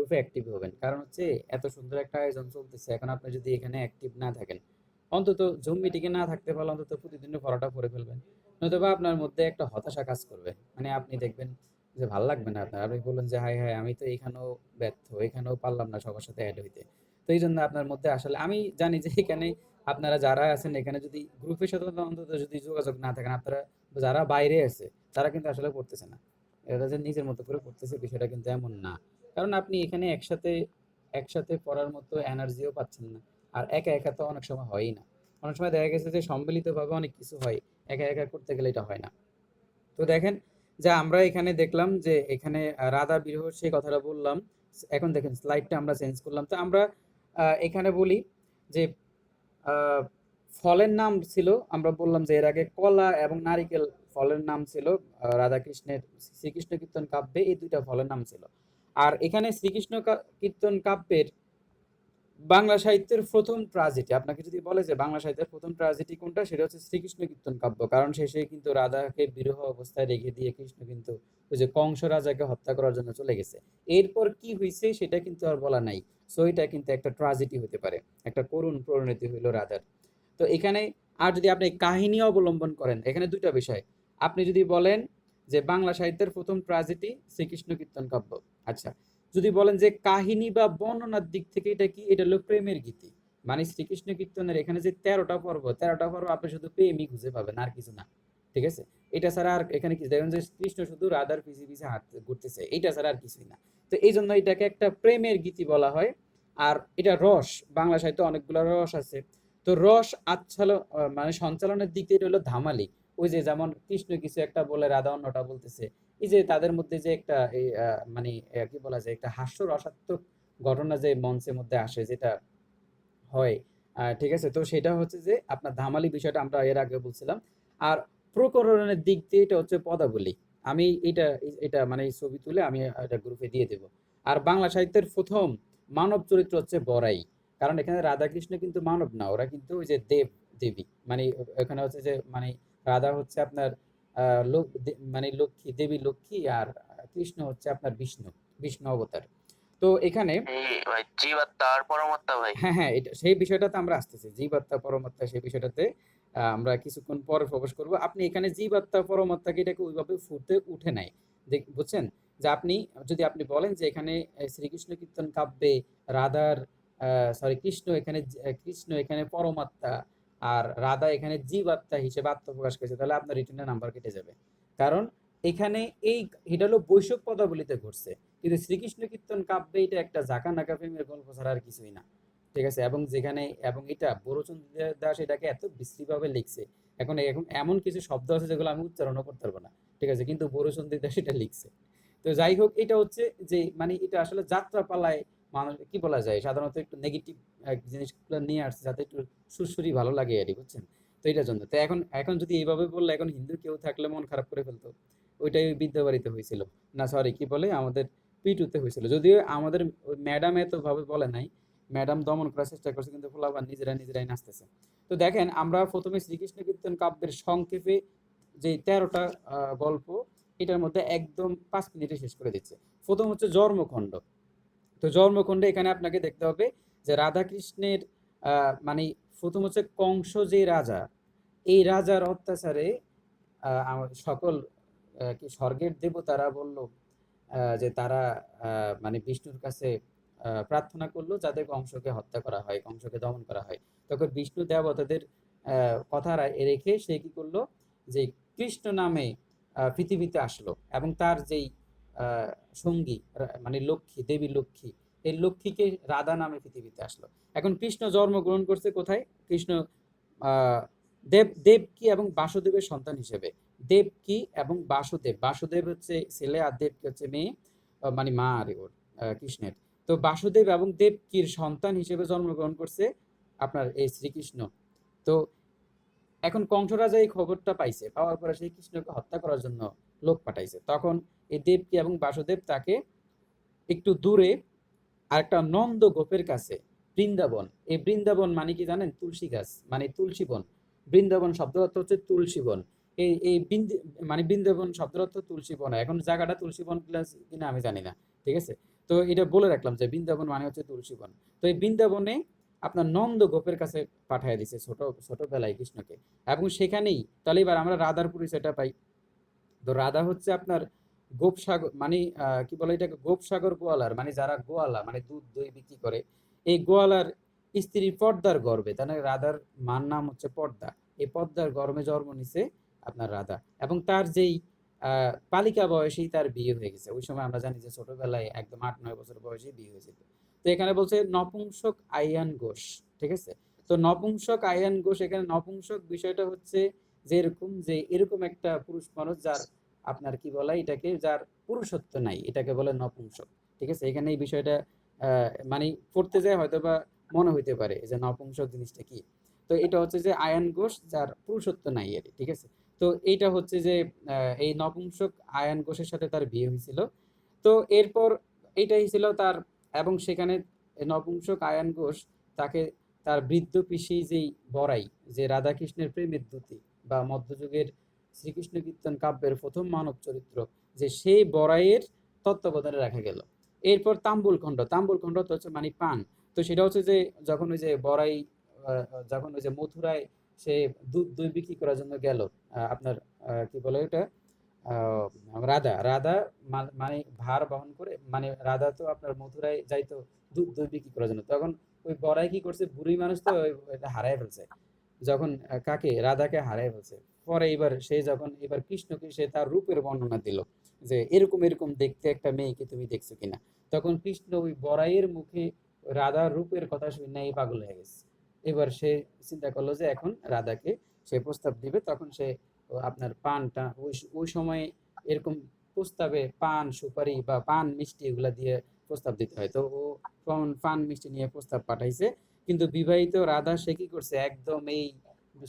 গ্রুপে অ্যাক্টিভ হবেন। কারণ হচ্ছে এত সুন্দর একটা আয়োজন চলতেছে, এখন আপনি যদি এখানে অ্যাক্টিভ না থাকেন, অন্তত জুম মিটিংয়ে না থাকতে পারলে অন্তত প্রতিদিনের পড়াটা পড়ে ফেলবেন। নতুবা আপনার মধ্যে একটা হতাশা কাজ করবে, মানে আপনি দেখবেন যে ভাল লাগবে না আপনার, আপনি বললেন যে হায় হায় আমি তো এখানেও ব্যর্থ, এখানেও পারলাম না সবার সাথে অ্যাড হইতে। তো এই জন্য আপনার মধ্যে আসলে আমি জানি যে এখানে আপনারা যারা আছেন এখানে যদি গ্রুপের সাথে অন্তত যদি যোগাযোগ না থাকেন, আপনারা যারা বাইরে আছে তারা কিন্তু আসলে পড়তেছে না। এরা যে নিজের মতো করে পড়তেছে বিষয়টা কিন্তু এমন না। কারণ আপনি এখানে একসাথে একসাথে পড়ার মতো এনার্জিও পাচ্ছেন না। আর একা একা তো অনেক সময় হয়ই না। অনেক সময় দেখা গেছে যে সম্মিলিতভাবে অনেক কিছু হয়, একা একা করতে গেলে এটা হয় না। তো দেখেন যে আমরা এখানে দেখলাম যে এখানে রাধা বিরহ সেই কথাটা বললাম। এখন দেখেন স্লাইডটা আমরা চেঞ্জ করলাম। তো আমরা এখানে বলি যে আহ, ফলের নাম ছিল, আমরা বললাম যে এর আগে কলা এবং নারিকেল ফলের নাম ছিল। রাধাকৃষ্ণের শ্রীকৃষ্ণ কীর্তন কাব্যে এই দুইটা ফলের নাম ছিল। আর এখানে শ্রীকৃষ্ণ কীর্তন কাব্যের বাংলা সাহিত্যের প্রথম ট্রাজেডি, আপনাকে যদি বলে যে বাংলা সাহিত্যের প্রথম ট্রাজেডি কোনটা, সেটা হচ্ছে শ্রীকৃষ্ণ কীর্তন কাব্য। কারণ শেষে কিন্তু রাধাকে বিরহ অবস্থায় রেখে দিয়ে কৃষ্ণ কিন্তু ওই যে কংস রাজাকে হত্যা করার জন্য চলে গেছে। এরপর কি হয়েছে সেটা কিন্তু আর বলা নাই। সো এটা কিন্তু একটা ট্রাজেডি হতে পারে, একটা করুণ পরিণতি হইল রাধার। তো এখানে আর যদি আপনি কাহিনী অবলম্বন করেন, এখানে দুইটা বিষয়। আপনি যদি বলেন যে বাংলা সাহিত্যের প্রথম ট্রাজেডি শ্রীকৃষ্ণ কীর্তন কাব্য, আচ্ছা, যদি বলেন যে কাহিনী বা বর্ণনার দিক থেকে এটা কি, এটা হলো প্রেমের গীতি। মানে শ্রীকৃষ্ণ কীর্তনের এখানে যে 13টা পর্ব আপনি শুধু প্রেমই খুঁজে পাবেন আর কিছু না। ঠিক আছে, এটা ছাড়া আর এখানে কি দেখবেন যে কৃষ্ণ শুধু রাধার পিছে পিছে হাঁটতে ঘুরতেছে, এইটা ছাড়া আর কিছুই না। তো এই জন্য এটাকে একটা প্রেমের গীতি বলা হয়। আর এটা রস, বাংলা সাহিত্যে অনেকগুলো রস আছে। তো রস মানে সঞ্চালনের দিক থেকে এটা হলো ধামালি। ওই যে যেমন কৃষ্ণ কিছু একটা বলে রাধা অন্যটা বলতেছে, এই যে তাদের মধ্যে যে একটা এই মানে কি বলা যায়, একটা হাস্য রসাত্মক ঘটনা যে মঞ্চের মধ্যে আসে, যেটা হয়। ঠিক আছে, তো সেটা হচ্ছে যে আপনার ধামালি বিষয়টা আমরা এর আগে বলছিলাম। আর প্রকরণের দিক দিয়ে এটা হচ্ছে পদাবলী। আমি এটা এটা মানে এই ছবি তুলে আমি এটা গ্রুপে দিয়ে দেব। আর বাংলা সাহিত্যের প্রথম মানব চরিত্র হচ্ছে বড়াই। কারণ এখানে রাধাকৃষ্ণ কিন্তু মানব না, ওরা কিন্তু ওই যে দেব দেবী, মানে এখানে হচ্ছে যে মানে রাধা হচ্ছে আপনার মানে লক্ষ্মী দেবী লক্ষ্মী, আর কৃষ্ণ হচ্ছে আপনার বিষ্ণু, বিষ্ণু অবতার। তো এখানে এই ভাই জীবাত্মা আর পরমাত্মা ভাই। হ্যাঁ, হ্যাঁ, এটা সেই বিষয়টাতে আমরা আসতেছি। জীবাত্মা, পরমাত্মা সেই বিষয়টাতে আমরা কিছুক্ষণ পরে প্রবেশ করব। আপনি এখানে জীবাত্মা, পরমাত্মাকে এটাকে ওইভাবে ফুটে উঠে নাই। বুঝছেন? যে আপনি যদি আপনি বলেন যে এখানে শ্রীকৃষ্ণ কীর্তন কাব্যে রাধার সরি কৃষ্ণ এখানে পরমাত্মা আর রাধা এখানে জীবাত্মা হিসেবে আত্মপ্রকাশ করেছে, তাহলে আপনার রিটেনের নাম্বার কেটে যাবে। কারণ এখানে এই এটা হলো বৈশাখ পদাবলিতে ঘটছে। কিন্তু শ্রীকৃষ্ণ কীর্তন কাব্যে এটা একটা ঝাঁকা-নাকা প্রেমের গল্প ছাড়া আর কিছুই না। ঠিক আছে? এবং যেখানে এবং এটা বরুচন্দ্র দাস এটাকে এত বিশ্রীভাবে লিখছে। এখন এখন এমন কিছু শব্দ আছে যেগুলো আমি উচ্চারণও করতে পারবো না। ঠিক আছে? কিন্তু বরুচন্দ্র দাস এটা লিখছে। তো যাই হোক, এটা হচ্ছে যে মানে এটা আসলে যাত্রাপালায় মানুষ কি বলা যায়, সাধারণত একটু নেগেটিভ জিনিসগুলো নিয়ে আসছে যাতে একটু সুরসুরি ভালো লাগে আরকি, বুঝছেন? তো এটার জন্য। তো এখন এখন যদি এইভাবে বললে এখন হিন্দু কেউ থাকলে মন খারাপ করে ফেলতো। ওইটাই ওই বিদ্যাবাড়িতে হয়েছিল। না সরি কি বলে আমাদের পিটুতে হয়েছিল। যদিও আমাদের ম্যাডাম এতভাবে বলে নাই। ম্যাডাম দমন করার চেষ্টা করছে, কিন্তু পোলাপান নিজেরাই নাচতেছে। তো দেখেন আমরা প্রথমে শ্রীকৃষ্ণ কীর্তন কাব্যের সংক্ষেপে যে 13টা গল্প, এটার মধ্যে একদম 5 মিনিটে শেষ করে দিচ্ছে। প্রথম হচ্ছে জন্মখণ্ড। তো জন্মখণ্ডে এখানে আপনাকে দেখতে হবে যে রাধাকৃষ্ণের মানে প্রথম হচ্ছে কংস যে রাজা, এই রাজার অত্যাচারে সকল কি স্বর্গের দেবতারা বলল যে তারা মানে বিষ্ণুর কাছে প্রার্থনা করলো যাতে কংসকে হত্যা করা হয়, কংসকে দমন করা হয়। তখন বিষ্ণু দেবতাদের কথা রেখে সে কি করলো, যে কৃষ্ণ নামে পৃথিবীতে আসলো এবং তার যেই আহ, সঙ্গী মানে লক্ষ্মী দেবী লক্ষ্মী, এই লক্ষ্মীকে রাধা নামে পৃথিবীতে আসলো। এখন কৃষ্ণ জন্মগ্রহণ করছে কোথায়? কৃষ্ণ আহ দেবকী এবং বাসুদেবের সন্তান হিসেবে। দেবকী এবং বাসুদেব, বাসুদেব হচ্ছে ছেলে আর দেবকী হচ্ছে মেয়ে, মানে মা আর ওর কৃষ্ণের। তো বাসুদেব এবং দেবকীর সন্তান হিসেবে জন্মগ্রহণ করছে আপনার এই শ্রীকৃষ্ণ। তো এখন কংস রাজা এই খবরটা পাইছে, পাওয়ার পরে সেই কৃষ্ণকে হত্যা করার জন্য লোক পাঠাইছে। তখন এই দেবকী এবং বাসুদেব তাকে একটু দূরে আরেকটা নন্দ গোপের কাছে, বৃন্দাবন, এই বৃন্দাবন মানে কি জানেন? তুলসী গাছ মানে তুলসী বন। বৃন্দাবন শব্দের অর্থ হচ্ছে তুলসী বন। এই এই মানে বৃন্দাবন শব্দের অর্থ তুলসী বন। এখন জায়গাটা তুলসী বন কিনা আমি জানি না। ঠিক আছে, তো এটা বলে রাখলাম যে বৃন্দাবন মানে হচ্ছে তুলসী বন। তো এই বৃন্দাবনে আপনার নন্দ গোপের কাছে পাঠিয়ে দিছে ছোটবেলায় কৃষ্ণকে, এবং সেখানেই তাহলে এবার আমরা রাধার পরিচয়টা পাই। তো রাধা হচ্ছে আপনার গোপসাগর মানে কি বলে এটাকে, গোপসাগর গোয়ালার মানে যারা গোয়ালা মানে দুধ দই বিক্রি করে, এই গোয়ালার স্ত্রী পর্দার গর্ভে, তাহলে রাধার মার নাম হচ্ছে পর্দা। এই পর্দার গর্ভে জন্ম নিছে আপনার রাধা, এবং তার যেই বালিকা বয়সেই তার বিয়ে হয়ে গেছে। ওই সময় আমরা জানি যে ছোটবেলায় একদম 8-9 বছর বয়সে বিয়ে হয়েছিল। তো এখানে বলছে নপুংসক আইয়ান ঘোষ, ঠিক আছে। তো নপুংসক আইয়ান ঘোষ, এখানে নপুংসক বিষয়টা হচ্ছে যে এরকম যে এরকম একটা পুরুষ মানুষ যার আপনার কি বলে এটাকে, যার পুরুষত্ব নাই, এটাকে বলে নপুংসক। ঠিক আছে, এখানে এই বিষয়টা মানে পড়তে যায় হয়তো বা মনে হইতে পারে যে নপুংসক জিনিসটা কি। তো এটা হচ্ছে যে আয়ান ঘোষ যার পুরুষত্ব নাই এর, ঠিক আছে। তো এইটা হচ্ছে যে এই নপুংসক আয়ান ঘোষের সাথে তার বিয়ে হয়েছিল। তো এরপর এইটাই ছিল তার, এবং সেখানে নপুংসক আয়ান ঘোষ তাকে তার বৃদ্ধ পিসি যেই বড়াই, যে রাধাকৃষ্ণের প্রেমের দ্যুতি বা মধ্যযুগের শ্রীকৃষ্ণ কীর্তন কাব্যের প্রথম মানব চরিত্র, যে সেই বড়াইয়ের তত্ত্বাবধানে রাখা গেল। এরপর তাম্বুল খণ্ড তো হচ্ছে মানে পান। তো সেটা হচ্ছে যে যখন ওই যে বড়াই যখন ওই যে মথুরায় সে দুধ দই বিক্রি করার জন্য গেল, আপনার কি বলে ওটা, রাধা রাধা মানে ভার বহন করে, মানে রাধা তো আপনার মথুরায় যাইতো দুধ দই বিক্রি করার জন্য, তখন ওই বড়াই কি করছে, বুড়ি মানুষ তো এটা হারায় ফেলছে, যখন কাকে রাধাকে হারায় ফেলছে। পরে এবার সে যখন এবার কৃষ্ণকে সে তার রূপের বর্ণনা দিল, যে এরকম এরকম দেখতে একটা মেয়েকে তুমি দেখছো কিনা, তখন কৃষ্ণ ওই বড়াইয়ের মুখে রাধার রূপের কথা শুনে এই পাগল হয়ে গেছে। এবার সে চিন্তা করলো যে এখন রাধাকে সে প্রস্তাব দিবে, তখন সে আপনার পানটা ওই ওই সময় এরকম প্রস্তাবে পান সুপারি বা পান মিষ্টি এগুলা দিয়ে প্রস্তাব দিতে হয়। তো ও পান মিষ্টি নিয়ে প্রস্তাব পাঠাইছে, কিন্তু বিবাহিত রাধা সে কি করছে একদম এই,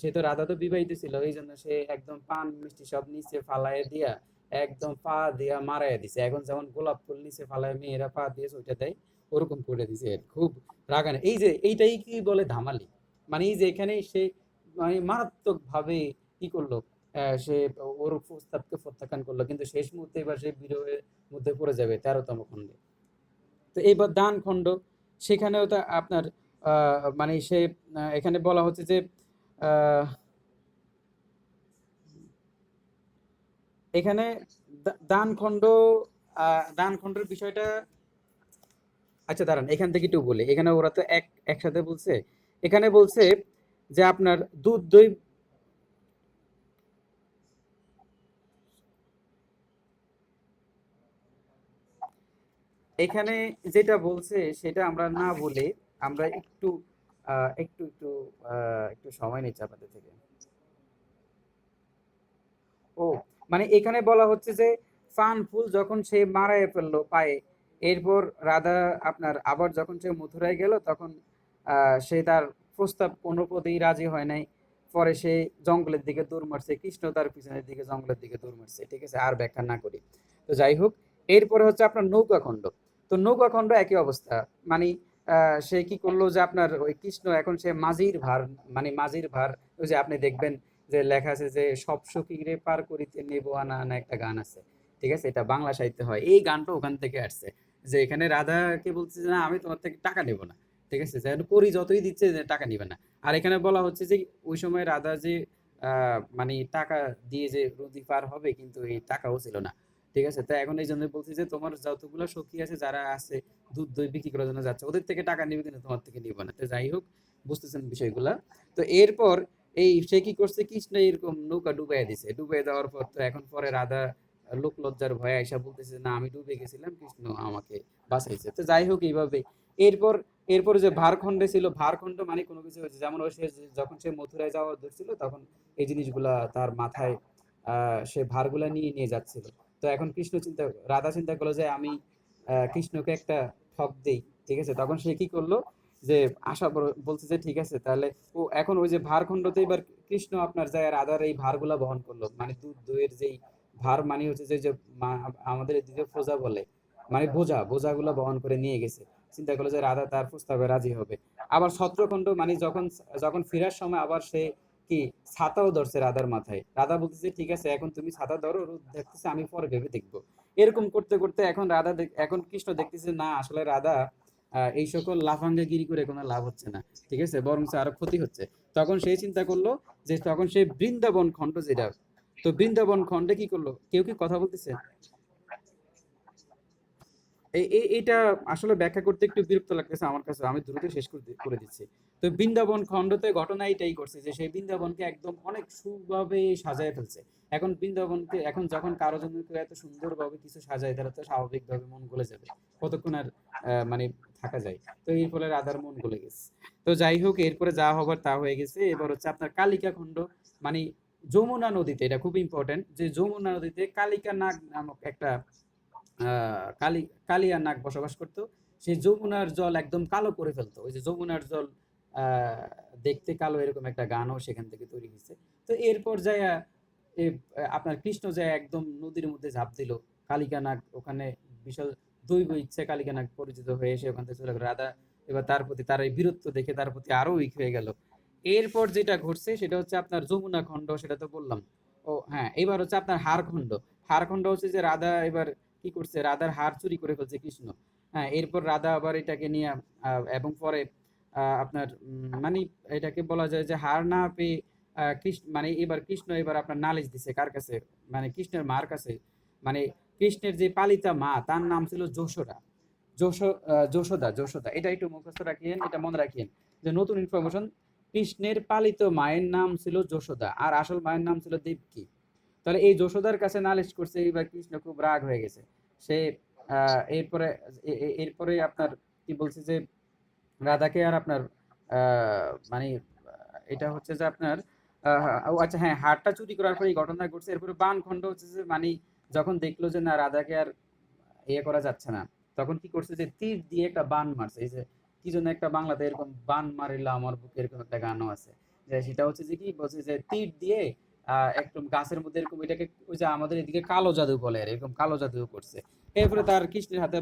সে তো রাধা তো বিবাহিত ছিল, এই জন্য সে একদম পান মিষ্টি সব নিচে ফালায় দিয়া একদম পা দিয়া মারাইয়া দিছে। এখন যেমন গোলাপ ফুল নিচে ফালায় মেয়েরা পা দিয়ে ওইটা দেয়, ওরকম করে দিছে। খুব রাগানে, এই যে এইটাই কি বলে ধামালি, মানে এই যে এখানে সে মানে মারাত্মক ভাবে কি করলো, সে ওর প্রস্তাবকে প্রত্যাখ্যান করলো, কিন্তু শেষ মুহূর্তে এবার সে বিরহের মধ্যে পড়ে যাবে 13তম খণ্ডে। তো এইবার দান খণ্ড, সেখানেও তো আপনার মানে সে এখানে বলা হচ্ছে যে আহ, এখানে দান খণ্ড, দান খণ্ডের বিষয়টা, আচ্ছা দাঁড়ান এখান থেকে একটু বলি, এখানে ওরা তো একসাথে বলছে। এখানে বলছে যে আপনার দুধ দই, এখানে যেটা বলছে সেটা আমরা না বলে আমরা একটু একটু একটু সময় নিচ্ছি আপনাদের থেকে। ও, মানে এখানে বলা হচ্ছে যে ফান ফুল যখন সে মারায় ফেললো পায়ে, এরপর রাধা আপনার আবার যখন সে মথুরায় গেল, তখন সে তার প্রস্তাব কোনো পদেই রাজি হয় নাই। পরে সে জঙ্গলের দিকে দৌড় মারছে, কৃষ্ণ তার পিছনের দিকে জঙ্গলের দিকে দৌড় মারছে, ঠিক আছে, আর ব্যাখ্যা না করি। তো যাই হোক, এরপরে হচ্ছে আপনার নৌকাখণ্ড। তো নৌকাখণ্ড একই অবস্থা, মানে সে কি করলো যে আপনার ওই কৃষ্ণ এখন সে মাঝির ভার, মানে মাঝির ভার, ওই যে আপনি দেখবেন যে লেখা আছে যে সব সখীরে পার করিতে নেব আনা আনা, একটা গান আছে, ঠিক আছে, এটা বাংলা সাহিত্যে হয়, এই গানটা ওখান থেকে আসছে। যে এখানে রাধাকে বলছে যে না আমি তোমার থেকে টাকা নেব না, ঠিক আছে, যেন করি যতই দিচ্ছে যে টাকা নিবে না। আর এখানে বলা হচ্ছে যে ওই সময় রাধা যে মানে টাকা দিয়ে যে নদী পার হবে, কিন্তু এই টাকাও ছিল না, ঠিক আছে। তো এখন এই জন্য বলছি যে তোমার যতগুলো সখী আছে যারা আছে দুধ দই বিক্রি করার জন্য যাচ্ছে, ওদের থেকে টাকা নিবে কিন্তু তোমার থেকে নিবে না। তো যাই হোক, বুঝতেছেন বিষয়গুলা। তো এরপর এই সে কি করছে, কৃষ্ণ এরকম নৌকা ডুবাই দিছে, ডুবাই দেওয়ার পর তো এখন পরে রাধা লোক লজ্জার ভয়ে আইসা বলতেছে না আমি ডুবে গেছিলাম, কৃষ্ণ আমাকে বাঁচাইছে। তো যাই হোক এইভাবে এরপর এরপর যে ভারখণ্ডে ছিল, ভারখণ্ড মানে কোনো কিছু হয়েছে, যেমন সে যখন সে মথুরায় যাওয়া ধরছিল, তখন এই জিনিসগুলা তার মাথায় সে ভারগুলা নিয়ে নিয়ে যাচ্ছিল। তো এখন রাধা চিন্তা করলো যে আমি কৃষ্ণকে একটা ঠক দেই, ঠিক আছে। তখন সে কি করলো যে বলছে যে ঠিক আছে তাহলে, ও এখন ওই যে ভারখণ্ডতে এবার কৃষ্ণ আপনার যায় রাধার এই ভারগুলা বহন করলো, মানে দুধ দইয়ের যেই ভার, মানে হচ্ছে যে যে আমাদের এদিকে ফোজা বলে, মানে বোঝাগুলা বহন করে নিয়ে গেছে। চিন্তা করলো যে রাধা তার প্রস্তাবে রাজি হবে। আবার সত্রখণ্ড মানে যখন যখন ফেরার সময় আবার সে কি ছাতাও ধরছে রাধার মাথায়, রাধা বলতেছে ঠিক আছে এখন তুমি ছাতা ধরো, রোদ দেখতেছে আমি পরে ভেবে দেখবো। এরকম করতে করতে এখন এখন কৃষ্ণ দেখতেছে না আসলে রাধা এই সকল লাফাঙ্গাগিরি করে কোনো লাভ হচ্ছে না, ঠিক আছে, বরং আরো ক্ষতি হচ্ছে। তখন সে চিন্তা করলো যে তখন সে বৃন্দাবন খণ্ড যেটা, তো বৃন্দাবন খণ্ডে কি করলো, কেউ কি কথা বলতেছে? এইটা আসলে ব্যাখ্যা করতে একটু বিরক্ত লাগতেছে আমার কাছে, আমি দ্রুত শেষ করে দিচ্ছি। তো বৃন্দাবন খণ্ডতে ঘটনা এটাই করছে যে সেই বৃন্দাবনকে একদম অনেক সুভাবে সাজায় ফেলছে। এখন বৃন্দাবনকে এখন যখন কারো জন্য কেউ এত সুন্দরভাবে কিছু সাজায় তারা তো স্বাভাবিকভাবে মন গলে যাবে, কতক্ষণ আর মানে থাকা যায়। তো এর ফলে রাধার মন গলে গেছে। তো যাই হোক, এরপরে যা হবার তা হয়ে গেছে। এবার হচ্ছে আপনার কালিকা খণ্ড, মানে যমুনা নদীতে, এটা খুব ইম্পর্টেন্ট যে যমুনা নদীতে কালিকা নাগ নামক একটা কালি কালিয়া নাগ বসবাস করতো। সেই যমুনার জল একদম কালো করে ফেলতো। ওই যে যমুনার জল আহ, দেখতে কালো, এরকম একটা গানও সেখান থেকে তৈরি হয়েছে। তো এরপর যায় আপনার কৃষ্ণ যায় একদম নদীর মধ্যে ঝাঁপ দিল। কালিকা নাগ ওখানে বিশাল দৈব ইচ্ছে কালিকা নাগ পরিচিত হয়ে এসে ওখান থেকে চলে গেল। রাধা এবার তার প্রতি তার এই বীরত্ব দেখে তার প্রতি আরো উইক হয়ে গেল। এরপর যেটা ঘটছে সেটা হচ্ছে আপনার যমুনা খণ্ড, সেটা তো বললাম। ও হ্যাঁ, এবার হচ্ছে আপনার হারখণ্ড। হারখণ্ড হচ্ছে যে রাধা এবার কি করছে, রাধার হার চুরি করে ফেলছে কৃষ্ণ। হ্যাঁ, এরপর রাধা আবার এটাকে নিয়ে এবং পরে আপনার মানে এটাকে বলা যায় যে হার না পেয়ে কৃষ্ণ মানে এবার কৃষ্ণ এবার আপনার নালিশ দিছে কার কাছে, মানে কৃষ্ণের মার কাছে। মানে কৃষ্ণের যে পালিতা মা তার নাম ছিল যশোদা। যশোদা, এটা একটু মুখস্থ রাখিয়েন, এটা মনে রাখিয়েন যে নতুন ইনফরমেশন। কৃষ্ণের পালিত মায়ের নাম ছিল যশোদা আর আসল মায়ের নাম ছিল দেবকী। তাহলে এই যশোদার কাছে নালিশ করছে, এইবার কৃষ্ণ খুব রাগ হয়ে গেছে। সে এরপরে এরপরে আপনার কি বলছে যে রাধাকে আর আপনার মানে এটা হচ্ছে যে আপনার ও আচ্ছা হ্যাঁ, হারটা চুরি করার পরে এই ঘটনা ঘটছে। এরপরে বান খন্ড হচ্ছে যে মানে যখন দেখলো যে না রাধাকে আর ইয়ে করা যাচ্ছে না, তখন কি করছে যে তীর দিয়ে একটা বান মারছে। এই যে কি জন্য একটা বাংলাতে এরকম বান মারিলা আমার বুকে এরকম একটা গানও আছে, যে সেটা হচ্ছে যে কি বলছে যে তীর দিয়ে একদম গাছের মধ্যে এরকম এটাকে ওই যে আমাদের এদিকে কালো জাদু বলে, আর এরকম কালো জাদু করছে। এরপরে তার কৃষ্ণের হাতে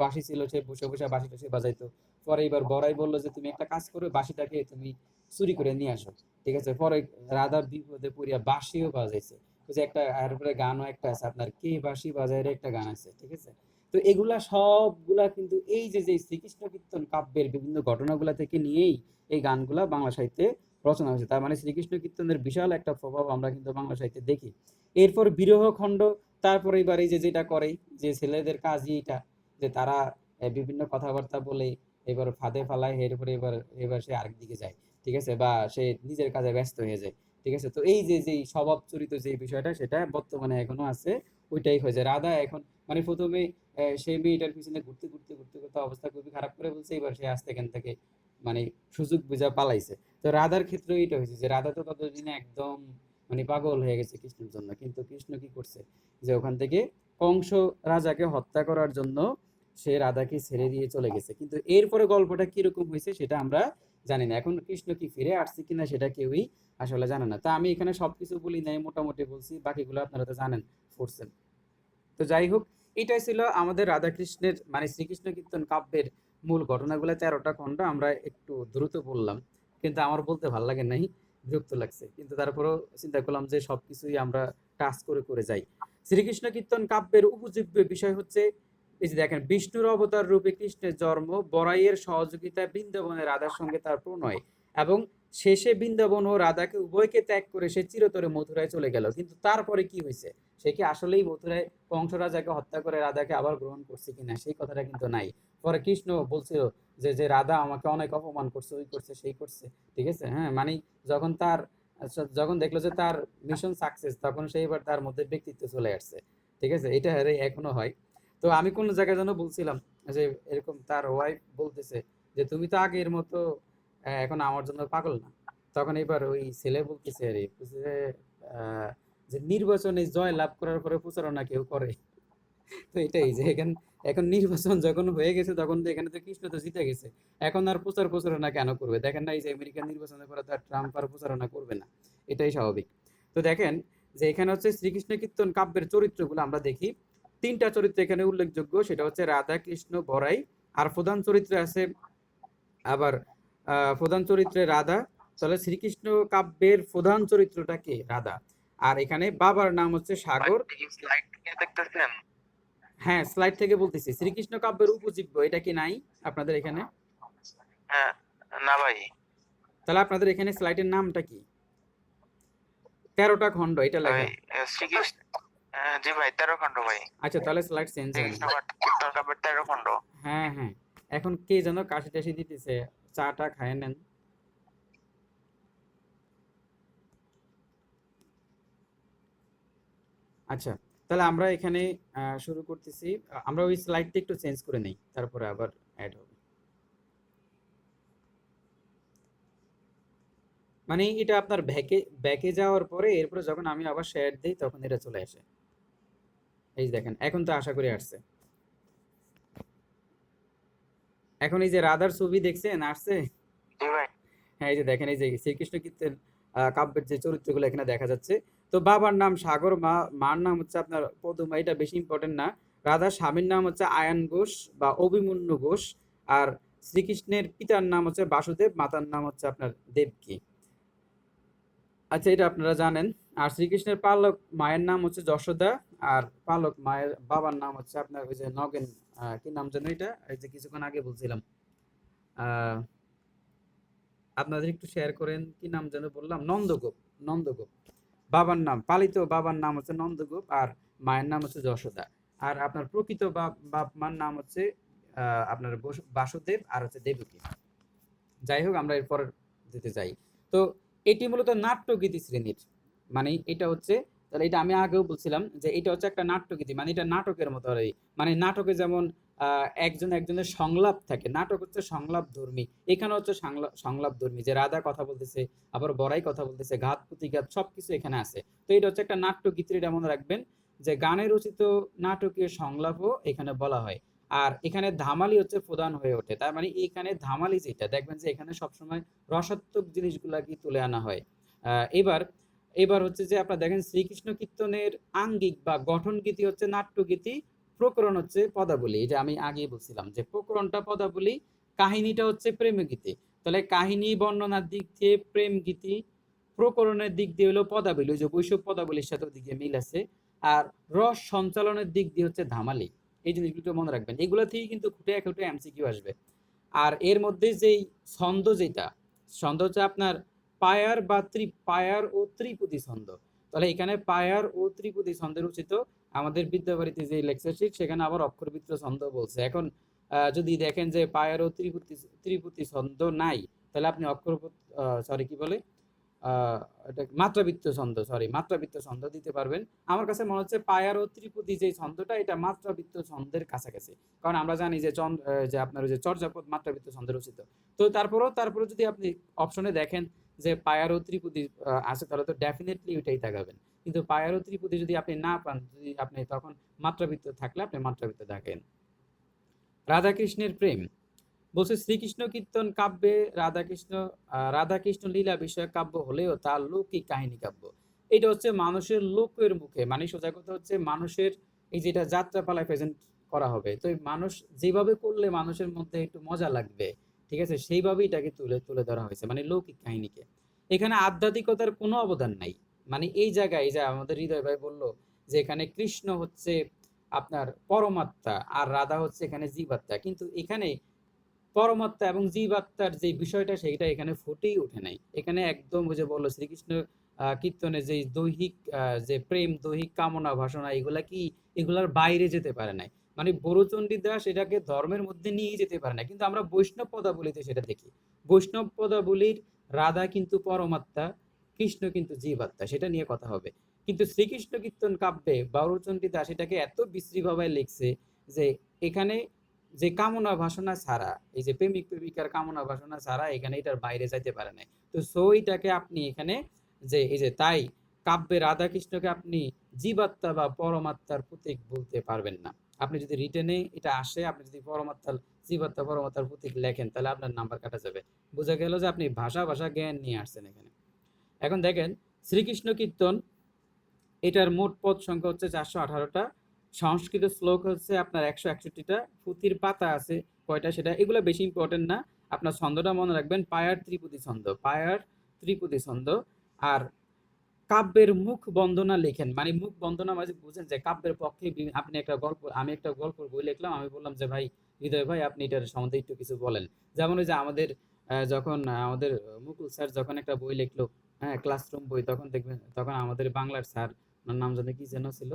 বাঁশি ছিল, সে বসে বসে বাঁশি টাশি বাজাইতো। পরে এবার বড়াই বললো যে তুমি একটা কাজ করো, বাঁশিটাকে তুমি চুরি করে নিয়ে আসো, ঠিক আছে। পরে রাধা বিপদে পড়িয়া বাঁশিও বাজাইছে। ওই যে একটা আর উপরে গানও একটা আছে আপনার, কে বাঁশি বাজায় রে, একটা গান আছে, ঠিক আছে। তো এগুলা সবগুলা কিন্তু এই যে যে শ্রীকৃষ্ণ কীর্তন কাব্যের বিভিন্ন ঘটনাগুলা থেকে নিয়েই এই গানগুলা বাংলা সাহিত্যে রচনা হয়েছে। তার মানে শ্রীকৃষ্ণ কীর্তনের বিশাল একটা প্রভাব আমরা কিন্তু বাংলা সাহিত্যে দেখি। এরপর বিরহ খণ্ড, তারপরে এবার এই যে যেটা করে যে ছেলেদের কাজই এটা, যে তারা বিভিন্ন কথাবার্তা বলে এবার ফাঁদে ফালায়, এরপরে এবার এবার সে আরেক দিকে যায়, ঠিক আছে, বা সে নিজের কাজে ব্যস্ত হয়ে যায়, ঠিক আছে। তো এই যে যে স্বভাব চরিত যে বিষয়টা সেটা বর্তমানে এখনো আছে, ওইটাই হয়েছে। রাধা এখন মানে প্রথমে সেই মেয়েটার পিছনে ঘুরতে ঘুরতে ঘুরতে ঘুরতে অবস্থা খুবই খারাপ করে বলছে, এবার সে আসতে এখান থেকে মানে সুযোগ বুঝা পালাইছে। তো রাধার ক্ষেত্রে এটা হয়েছে যে রাধা তো ততদিনে একদম মানে পাগল হয়ে গেছে কৃষ্ণের জন্য, কিন্তু কৃষ্ণ কি করছে যে ওখান থেকে কংস রাজাকে হত্যা করার জন্য সে রাধাকে ছেড়ে দিয়ে চলে গেছে। কিন্তু এরপরে গল্পটা কিরকম হয়েছে সেটা আমরা জানি না। এখন কৃষ্ণ কি ফিরে আসছে কিনা সেটা কেউই আসলে জানে না। তা আমি এখানে সবকিছু বলি নাই, মোটামুটি বলছি, বাকিগুলো আপনারা তো জানেন, পড়ছেন। তো যাই হোক, এটাই ছিল আমাদের রাধাকৃষ্ণের মানে শ্রীকৃষ্ণ কীর্তন কাব্যের মূল ঘটনাগুলো। 13টা খণ্ড আমরা একটু দ্রুত বললাম, কিন্তু আমার বলতে ভালো লাগে নাই, বিরক্ত লাগছে, কিন্তু তারপরেও চিন্তা করলাম যে সবকিছুই আমরা টাচ করে করে যাই। শ্রীকৃষ্ণ কীর্তন কাব্যের উপজীব্য বিষয় হচ্ছে এই যে দেখেন, বিষ্ণুর অবতার রূপে কৃষ্ণের জন্ম, বরাইয়ের সহযোগিতায় বৃন্দাবনে রাধার সঙ্গে তার প্রণয়, এবং শেষে বৃন্দাবন ও রাধাকে উভয়কে ত্যাগ করে সে চিরতরে মথুরায় চলে গেল। কিন্তু তারপরে কি হয়েছে, সে কি আসলেই মথুরায় কংস রাজাকে হত্যা করে রাধাকে আবার গ্রহণ করছে কিনা সেই কথাটা কিন্তু নাই। পরে কৃষ্ণ বলছিল যে যে রাধা আমাকে অনেক অপমান করছে, ওই করছে সেই করছে, ঠিক আছে। হ্যাঁ, মানে যখন তার যখন দেখলো যে তার মিশন সাকসেস, তখন সে এবার তার মধ্যে ব্যক্তিত্ব চলে আসছে, ঠিক আছে। এটা এখনো হয়। তো আমি কোন জায়গায় যেন বলছিলাম যে এরকম তার ওয়াইফ বলতেছে যে তুমি তো আগের মতো এখন আমার জন্য পাগল না। তখন এবার ওই ছেলে বলতেছে আরে যে আহ, যে নির্বাচনে জয় লাভ করার পরে প্রচারণা কেউ করে। তো এটাই যে এখন নির্বাচন যখন হয়ে গেছে তখন তো এখানে তো কৃষ্ণ তো জিতে গেছে, এখন আর প্রচারণা কেন করবে? দেখেন না এই যে আমেরিকান নির্বাচনের পরে তো আর ট্রাম্প আর প্রচারণা করবে না, এটাই স্বাভাবিক। তো দেখেন যে এখানে হচ্ছে শ্রীকৃষ্ণ কীর্তন কাব্যের চরিত্রগুলো আমরা দেখি। 3টা চরিত্র এখানে উল্লেখযোগ্য, সেটা হচ্ছে রাধা কৃষ্ণ বড়াই। আর প্রধান চরিত্রে আছে আবার প্রধান চরিত্রে রাধা। তাহলে শ্রীকৃষ্ণ কাব্যের প্রধান চরিত্রটা কে? রাধা। আর এখানে বাবার নাম হচ্ছে ভাই সাগর। স্লাইড দেখতেছেন? হ্যাঁ, স্লাইড থেকে বলতেছি শ্রীকৃষ্ণ কাব্যের উপজীব্য এটা কি নাই আপনাদের এখানে? হ্যাঁ, না ভাই। তাহলে আপনাদের এখানে স্লাইডের নামটা কি? 13টা খণ্ড এটা ভাই লেখা। শ্রীকৃষ্ণ, জি ভাই 13 খণ্ড ভাই। আচ্ছা তাহলে স্লাইড চেঞ্জ হয়নি। শ্রীকৃষ্ণ কীর্তন কাব্যের 13 খণ্ড। হ্যাঁ হ্যাঁ, এখন কে যেন কাশি টাশি দিতেছে, চাটা খায় নেন। আচ্ছা, তাহলে আমরা এখানে শুরু করতেছি। আমরা ওই স্লাইডটা একটু চেঞ্জ করে নেই, তারপরে আবার অ্যাড হবে। মানে এটা আপনার ব্যাকে ব্যাকে যাওয়ার পরে এরপরে যখন আমি আবার শেয়ার দিই তখন এটা চলে আসে। এই যে দেখেন, এখন তো আশা করি আসছে। এখন এই যে রাধার ছবি দেখছেন আসছে? জি ভাই। হ্যাঁ, এই যে দেখেন, এই যে শ্রীকৃষ্ণ কীর্তন কাব্যের যে চরিত্রগুলো এখানে দেখা যাচ্ছে। তো বাবার নাম সাগর, মার নাম হচ্ছে আপনার পদুমা, এটা বেশি ইম্পর্টেন্ট না। রাধার স্বামীর নাম হচ্ছে আয়ান ঘোষ বা অভিমন্যু ঘোষ। আর শ্রীকৃষ্ণের পিতার নাম হচ্ছে বাসুদেব, মাতার নাম হচ্ছে আপনার দেবকী। আচ্ছা, এটা আপনারা জানেন। আর শ্রীকৃষ্ণের পালক মায়ের নাম হচ্ছে যশোদা। আর পালক মায়ের বাবার নাম হচ্ছে আপনার ওই যে নগেন, কি নাম যেন এটা, এই যে কিছুক্ষণ আগে বলছিলাম। আহ আপনাদের একটু শেয়ার করেন, কি নাম যেন বললাম, নন্দগোপ। নন্দগোপ বাবার নাম, পালিত বাবার নাম হচ্ছে নন্দগোপ, আর মায়ের নাম হচ্ছে যশোদা। আর আপনার প্রকৃত বাপ মার নাম হচ্ছে আপনার বাসুদেব আর হচ্ছে দেবকী। যাই হোক, আমরা এরপর দিতে যাই। তো এটি মূলত নাট্যগীতি শ্রেণীর, মানে এটা হচ্ছে, তাহলে এটা আমি আগেও বলছিলাম যে এটা হচ্ছে একটা নাট্যগীতি, মানে এটা নাটকের মতো আর কি। মানে নাটকে যেমন একজন একজনের সংলাপ থাকে, নাটক হচ্ছে সংলাপ ধর্মী। এখানে হচ্ছে সংলাপ ধর্মী, যে রাধা কথা বলতেছে, আবার বড়াই কথা বলতেছে, ঘাত প্রতিঘাত সবকিছু এখানে আছে। তো এটা হচ্ছে একটা নাট্যগীতি, এটা মনে রাখবেন যে গানে রচিত নাটকীয় সংলাপও এখানে বলা হয়। আর এখানে ধামালি হচ্ছে প্রধান হয়ে ওঠে, তার মানে এখানে ধামালি যেটা দেখবেন যে এখানে সবসময় রসাত্মক জিনিসগুলাকে তুলে আনা হয়। এবার এবার হচ্ছে যে আপনারা দেখেন শ্রীকৃষ্ণ কীর্তনের আঙ্গিক বা গঠন গীতি হচ্ছে নাট্যগীতি, প্রকরণ হচ্ছে পদাবলী। এটা আমি আগেই বলছিলাম যে প্রকরণটা পদাবলী, কাহিনীটা হচ্ছে প্রেম গীতি। তাহলে কাহিনী বর্ণনার দিক দিয়ে প্রেম গীতি, প্রকরণের দিক দিয়ে হলো পদাবলী, ওই যে বৈষ্ণব পদাবলীর সাথে ওদিকে মিল আছে। আর রস সঞ্চালনের দিক দিয়ে হচ্ছে ধামালি। এই জিনিসগুলো মনে রাখবেন, এগুলো থেকে কিন্তু খুঁটে খুঁটে এমসিকিউ আসবে। আর এর মধ্যে যেই ছন্দ, যেটা ছন্দ হচ্ছে আপনার পায়ার বা পায়ার ও ত্রিপদী ছন্দ। তাহলে এখানে পায়ার ও ত্রিপদী ছন্দের রচিত। আমাদের বিদ্যাবাড়িতে যে লেকচার শিট সেখানে আবার অক্ষরবৃত্ত ছন্দ বলছে। এখন যদি দেখেন যে পায়ার ও ত্রিপদী ছন্দ নাই, তাহলে আপনি অক্ষর, সরি কি বলে, এটা মাত্রাবৃত্ত ছন্দ, সরি মাত্রাবৃত্ত ছন্দ দিতে পারবেন। আমার কাছে মনে হচ্ছে পায়ার ও ত্রিপদী যে ছন্দটা, এটা মাত্রাবৃত্ত ছন্দের কাছাকাছি। কারণ আমরা জানি যে যে আপনার ওই যে চর্যাপদ মাত্রাবৃত্ত ছন্দে রচিত। তো তারপরও যদি আপনি অপশনে দেখেন যে পায়ার ও ত্রিপদী আছে, তাহলে তো ডেফিনেটলি ওইটাই তাকাবেন। কিন্তু পায়ার ও ত্রিপদী যদি আপনি না পান, যদি আপনি তখন মাত্রাবৃত্ত থাকলে আপনি মাত্রাবৃত্ত দেখেন। রাধাকৃষ্ণের প্রেম বলছে শ্রীকৃষ্ণ কীর্তন কাব্যে রাধাকৃষ্ণ লীলা বিষয়ক কাব্য হলেও তার লৌকিক কাহিনী কাব্য। এটা হচ্ছে মানুষের লোকের মুখে, মানে সোজা কথা হচ্ছে মানুষের এই যেটা যাত্রাপালায় প্রেজেন্ট করা হবে, তো মানুষ যেভাবে করলে মানুষের মধ্যে একটু মজা লাগবে, ঠিক আছে, সেইভাবেই এটাকে তুলে তুলে ধরা হয়েছে, মানে লৌকিক কাহিনীকে। এখানে আধ্যাত্মিকতার কোনো অবদান নাই। মানে এই জায়গায়, এই যে আমাদের হৃদয় ভাই বললো যে এখানে কৃষ্ণ হচ্ছে আপনার পরমাত্মা আর রাধা হচ্ছে এখানে জীবাত্মা, কিন্তু এখানে পরমাত্মা এবং জীবাত্মার যে বিষয়টা সেইটা এখানে ফুটেই ওঠে নাই। এখানে একদম ওই যে বললো শ্রীকৃষ্ণ কীর্তনে যে দৈহিক যে প্রেম, দৈহিক কামনা বাসনা, এগুলা কি এগুলার বাইরে যেতে পারে নাই। মানে বড়চণ্ডী দাস এটাকে ধর্মের মধ্যে নিয়ে যেতে পারে না, কিন্তু আমরা বৈষ্ণব পদাবলিতে সেটা দেখি। বৈষ্ণব পদাবলির রাধা কিন্তু পরমাত্মা, কৃষ্ণ কিন্তু জীবাত্মা, সেটা নিয়ে কথা হবে। কিন্তু শ্রীকৃষ্ণ কীর্তন কাব্যে বাউরচণ্ডী দাস এটাকে এত বিশ্রীভাবে লিখছে যে এখানে যে কামনা বাসনা ছাড়া, এই যে প্রেমিক প্রেমিকার কামনা বাসনা ছাড়া এখানে এটার বাইরে যাইতে পারে নাই। তো সো এটাকে আপনি এখানে যে এই যে তাই কাব্যে রাধা কৃষ্ণকে আপনি জীবাত্মা বা পরমাত্মার প্রতীক বলতে পারবেন না। আপনি যদি রিটেনে এটা আসে, আপনি যদি পরমাত্মার জীবাত্মা পরমাত্মার প্রতীক লেখেন, তাহলে আপনার নাম্বার কাটা যাবে। বোঝা গেল যে আপনি ভাষা জ্ঞান নিয়ে আসছেন এখানে। এখন দেখেন শ্রীকৃষ্ণ কীর্তন, এটার মোট পদ সংখ্যা হচ্ছে 418টা, সংস্কৃত শ্লোক হচ্ছে আপনার 161টা, পুঁথির পাতা আছে কয়টা সেটা, এগুলো বেশি ইম্পর্টেন্ট না। আপনার ছন্দটা মনে রাখবেন, পায়ার ত্রিপদী ছন্দ, পায়ার ত্রিপদী ছন্দ। আর কাব্যের মুখ বন্দনা লেখেন, মানে মুখ বন্দনা মানে বুঝেন যে কাব্যের পক্ষে আপনি একটা গল্প, আমি একটা গল্প বই লিখলাম, আমি বললাম যে ভাই হৃদয় ভাই আপনি এটার সম্বন্ধে একটু কিছু বলেন। যেমন ওই যে আমাদের যখন আমাদের মুকুল স্যার যখন একটা বই লিখলো, হ্যাঁ ক্লাসরুম বই, তখন দেখবেন তখন আমাদের বাংলার স্যার, ওনার নাম জানি কি যেন ছিল,